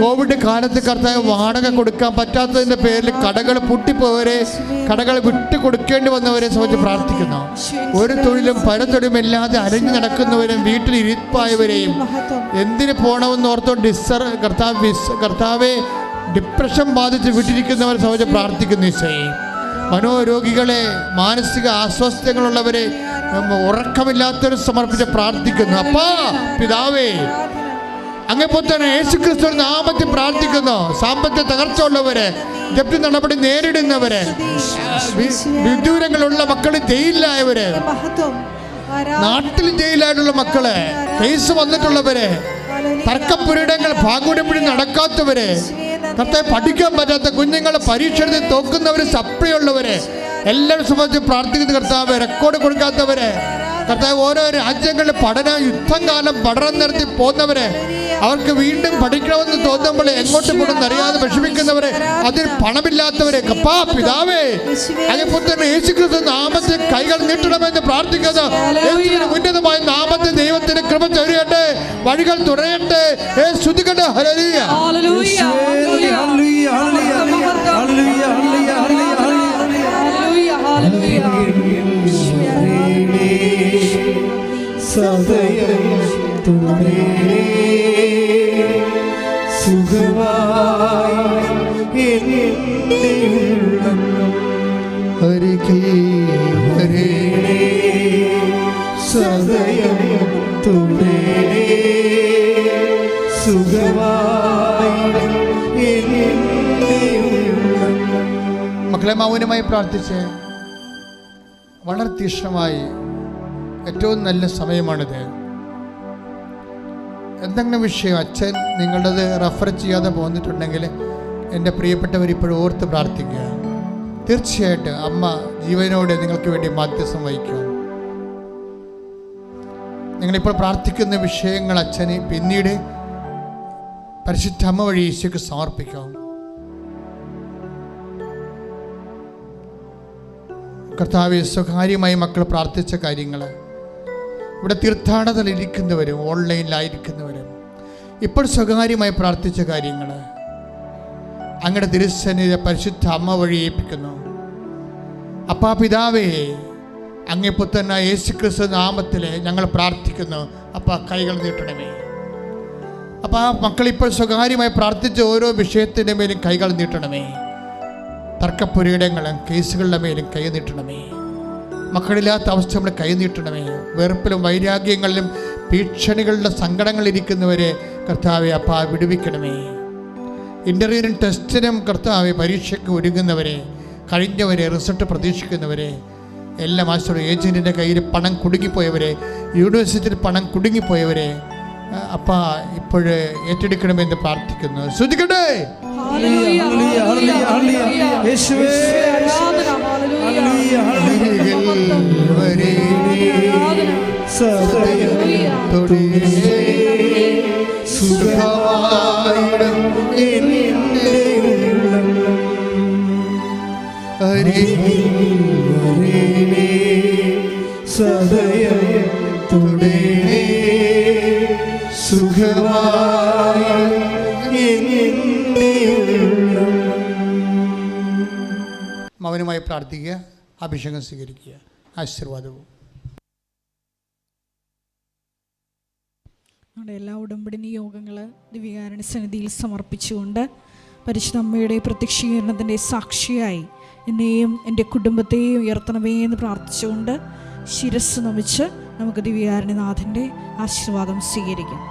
കോവിഡ് കാലത്ത് കർത്താവ് വാടക കൊടുക്കാൻ പറ്റാത്തതിൻ്റെ പേരിൽ കടകൾ പൂട്ടിപ്പോയവരെ, കടകൾ വിട്ടു കൊടുക്കേണ്ടി വന്നവരെ സംബന്ധിച്ച് പ്രാർത്ഥിക്കുന്നു. ഒരു തൊഴിലും പരതൊഴിലുമില്ലാതെ അരഞ്ഞു നടക്കുന്നവരും വീട്ടിൽ ഇരിപ്പായവരെയും എന്തിന് പോകണമെന്ന് ഓർത്തോ കർത്താവെ ഡിപ്രഷൻ ബാധിച്ച് വിട്ടിരിക്കുന്നവരെ സംബന്ധിച്ച് പ്രാർത്ഥിക്കുന്നു. ഈശോയെ, മനോരോഗികളെ, മാനസിക അസ്വസ്ഥതകളുള്ളവരെ, ഉറക്കമില്ലാത്തവരെ സമർപ്പിച്ച് പ്രാർത്ഥിക്കുന്നു. അപ്പാ പിതാവേ, അങ്ങേ പുത്രൻ യേശുക്രിസ്തുവിന്റെ നാമത്തിൽ പ്രാർത്ഥിക്കുന്നു. സാമ്പത്തിക തകർച്ച ഉള്ളവര്, ജപ്തി നടപടി നേരിടുന്നവര്, വിദൂരങ്ങളുള്ള മക്കള്, ജയിലിലായവര്, നാട്ടിൽ ജയിലായിട്ടുള്ള മക്കള്, കേസ് വന്നിട്ടുള്ളവര്, തർക്കപുരിടങ്ങൾ ഭാഗൂടപ്പടി നടക്കാത്തവര്, കർത്താവേ, പഠിക്കാൻ പറ്റാത്ത കുഞ്ഞുങ്ങളെ പരീക്ഷ എഴുതി തോക്കുന്നവര്, സപ്ലൈ ഉള്ളവര്, എല്ലാവരും സംബന്ധിച്ച് പ്രാർത്ഥിക്കുന്ന കർത്താവ്. റെക്കോർഡ് കൊടുക്കാത്തവര്, കർത്താവ്, ഓരോ രാജ്യങ്ങളിൽ യുദ്ധം കാലം പഠനം നടത്തി പോകുന്നവര്, അവർക്ക് വീണ്ടും പഠിക്കണമെന്ന് തോന്നുമ്പോൾ എങ്ങോട്ട് പോകുമെന്ന് അറിയാതെ വിഷമിക്കുന്നവരെ, അതിൽ പണമില്ലാത്തവരെ, കപ്പാ പിതാവേ അങ്ങേപ്പുത്രൻ യേശുക്രിസ്തു നാമത്തിൽ കൈകൾ നീട്ടണമെന്ന് പ്രാർത്ഥിക്കുന്നു. യേശുവിന്റെ ഉന്നതമായ നാമത്തിൽ ദൈവത്തിന് കൃപ ചൊരിയട്ടെ, വഴികൾ തുറയട്ടെ. ശ്രുതിക്കട്ടെ. ഹല്ലേലൂയ, ഹല്ലേലൂയ, ഹല്ലേലൂയ, ഹല്ലേലൂയ, സദയം തുണേ സുഖമായി എൻ്റെ ഉള്ളം ഹരേ സദയം തുണേ സുഖമായി എൻ്റെ ഉള്ളം. മക്കളെ മൗനമായി പ്രാർത്ഥിച്ച് വളരെ തീക്ഷ്ണമായി, ഏറ്റവും നല്ല സമയമാണിത്. എന്തെങ്കിലും വിഷയം അച്ഛൻ നിങ്ങളുടേത് റെഫർ ചെയ്യാതെ പോന്നിട്ടുണ്ടെങ്കിൽ എൻ്റെ പ്രിയപ്പെട്ടവർ ഇപ്പോഴും ഓർത്ത് പ്രാർത്ഥിക്കുക. തീർച്ചയായിട്ടും അമ്മ ജീവനോടെ നിങ്ങൾക്ക് വേണ്ടി മാധ്യസ്ഥം വഹിക്കും. നിങ്ങളിപ്പോൾ പ്രാർത്ഥിക്കുന്ന വിഷയങ്ങൾ അച്ഛന് പിന്നീട് പരിശുദ്ധ അമ്മ വഴി ഈശോയ്ക്ക് സമർപ്പിക്കാം. കർത്താവെ, സ്വകാര്യമായി മക്കൾ പ്രാർത്ഥിച്ച കാര്യങ്ങൾ, ഇവിടെ തീർത്ഥാടനത്തിലിരിക്കുന്നവരും ഓൺലൈനിലായിരിക്കുന്നവരും ഇപ്പോൾ സ്വകാര്യമായി പ്രാർത്ഥിച്ച കാര്യങ്ങൾ അങ്ങയുടെ തിരുസന്നിധിയെ പരിശുദ്ധ അമ്മ വഴി ഏൽപ്പിക്കുന്നു. അപ്പാ പിതാവേ, അങ്ങേ പുത്രനായ യേശുക്രിസ്തു നാമത്തിൽ ഞങ്ങൾ പ്രാർത്ഥിക്കുന്നു. അപ്പാ കൈകൾ നീട്ടണമേ. അപ്പം ആ മക്കളിപ്പോൾ സ്വകാര്യമായി പ്രാർത്ഥിച്ച ഓരോ വിഷയത്തിൻ്റെ മേലും കൈകൾ നീട്ടണമേ. തർക്കപ്പുരയിടങ്ങളും കേസുകളുടെ മേലും കൈ നീട്ടണമേ. മക്കളില്ലാത്ത അവസ്ഥ നമ്മൾ കൈ നീട്ടണമേ. വെറുപ്പിലും വൈരാഗ്യങ്ങളിലും ഭീഷണികളുടെ സങ്കടങ്ങളിരിക്കുന്നവരെ കർത്താവെ അപ്പാ വിടുവിക്കണമേ. ഇൻ്റർവ്യൂവിനും ടെസ്റ്റിനും കർത്താവെ പരീക്ഷയ്ക്ക് ഒരുങ്ങുന്നവരെ, കഴിഞ്ഞവരെ, റിസൾട്ട് പ്രതീക്ഷിക്കുന്നവരെ എല്ലാം ആശ്രയം, ഏജൻറ്റിൻ്റെ കയ്യിൽ പണം കുടുങ്ങിപ്പോയവരെ, യൂണിവേഴ്സിറ്റിയിൽ പണം കുടുങ്ങിപ്പോയവരെ അപ്പാ ഇപ്പോഴ് ഏറ്റെടുക്കണമെന്ന് പ്രാർത്ഥിക്കുന്നു. ശ്രദ്ധിക്കട്ടെ. മൗനമായി പ്രാർത്ഥിക്കുക, അഭിഷേകം സ്വീകരിക്കുക. ആശീർവാദവും നമ്മുടെ എല്ലാ ഉടമ്പടി നിയോഗങ്ങൾ ദിവ്യകാരുണ്യ സന്നിധിയിൽ സമർപ്പിച്ചുകൊണ്ട് പരിശുദ്ധ അമ്മയുടെ പ്രത്യക്ഷീകരണത്തിൻ്റെ സാക്ഷിയായി എന്നെയും എൻ്റെ കുടുംബത്തെയും ഉയർത്തണമേ എന്ന് പ്രാർത്ഥിച്ചുകൊണ്ട് ശിരസ് നമിച്ച് നമുക്ക് ദിവ്യകാരുണ്യനാഥൻ്റെ ആശീർവാദം സ്വീകരിക്കാം.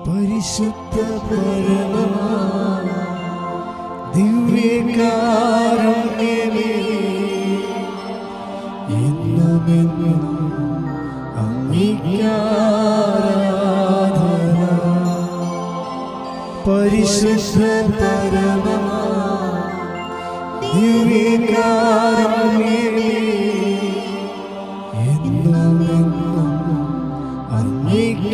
പരിശുദ്ധ പരമമാ ദിവ്യകാരുണ്യമേ, എന്നുമെന്നും അങ്ങേക്ക് ആരാധന. പരിശുദ്ധ പരമമാ ദിവ്യകാരുണ്യമേ, എന്നുമെന്നും അങ്ങേക്ക്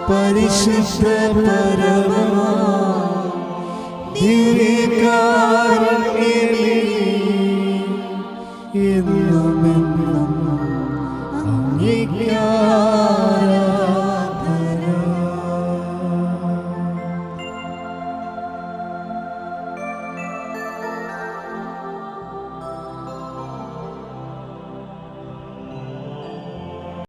പരിശുദ്ധ പരമമാ ദിവ്യകാരുണ്യമേ എന്നും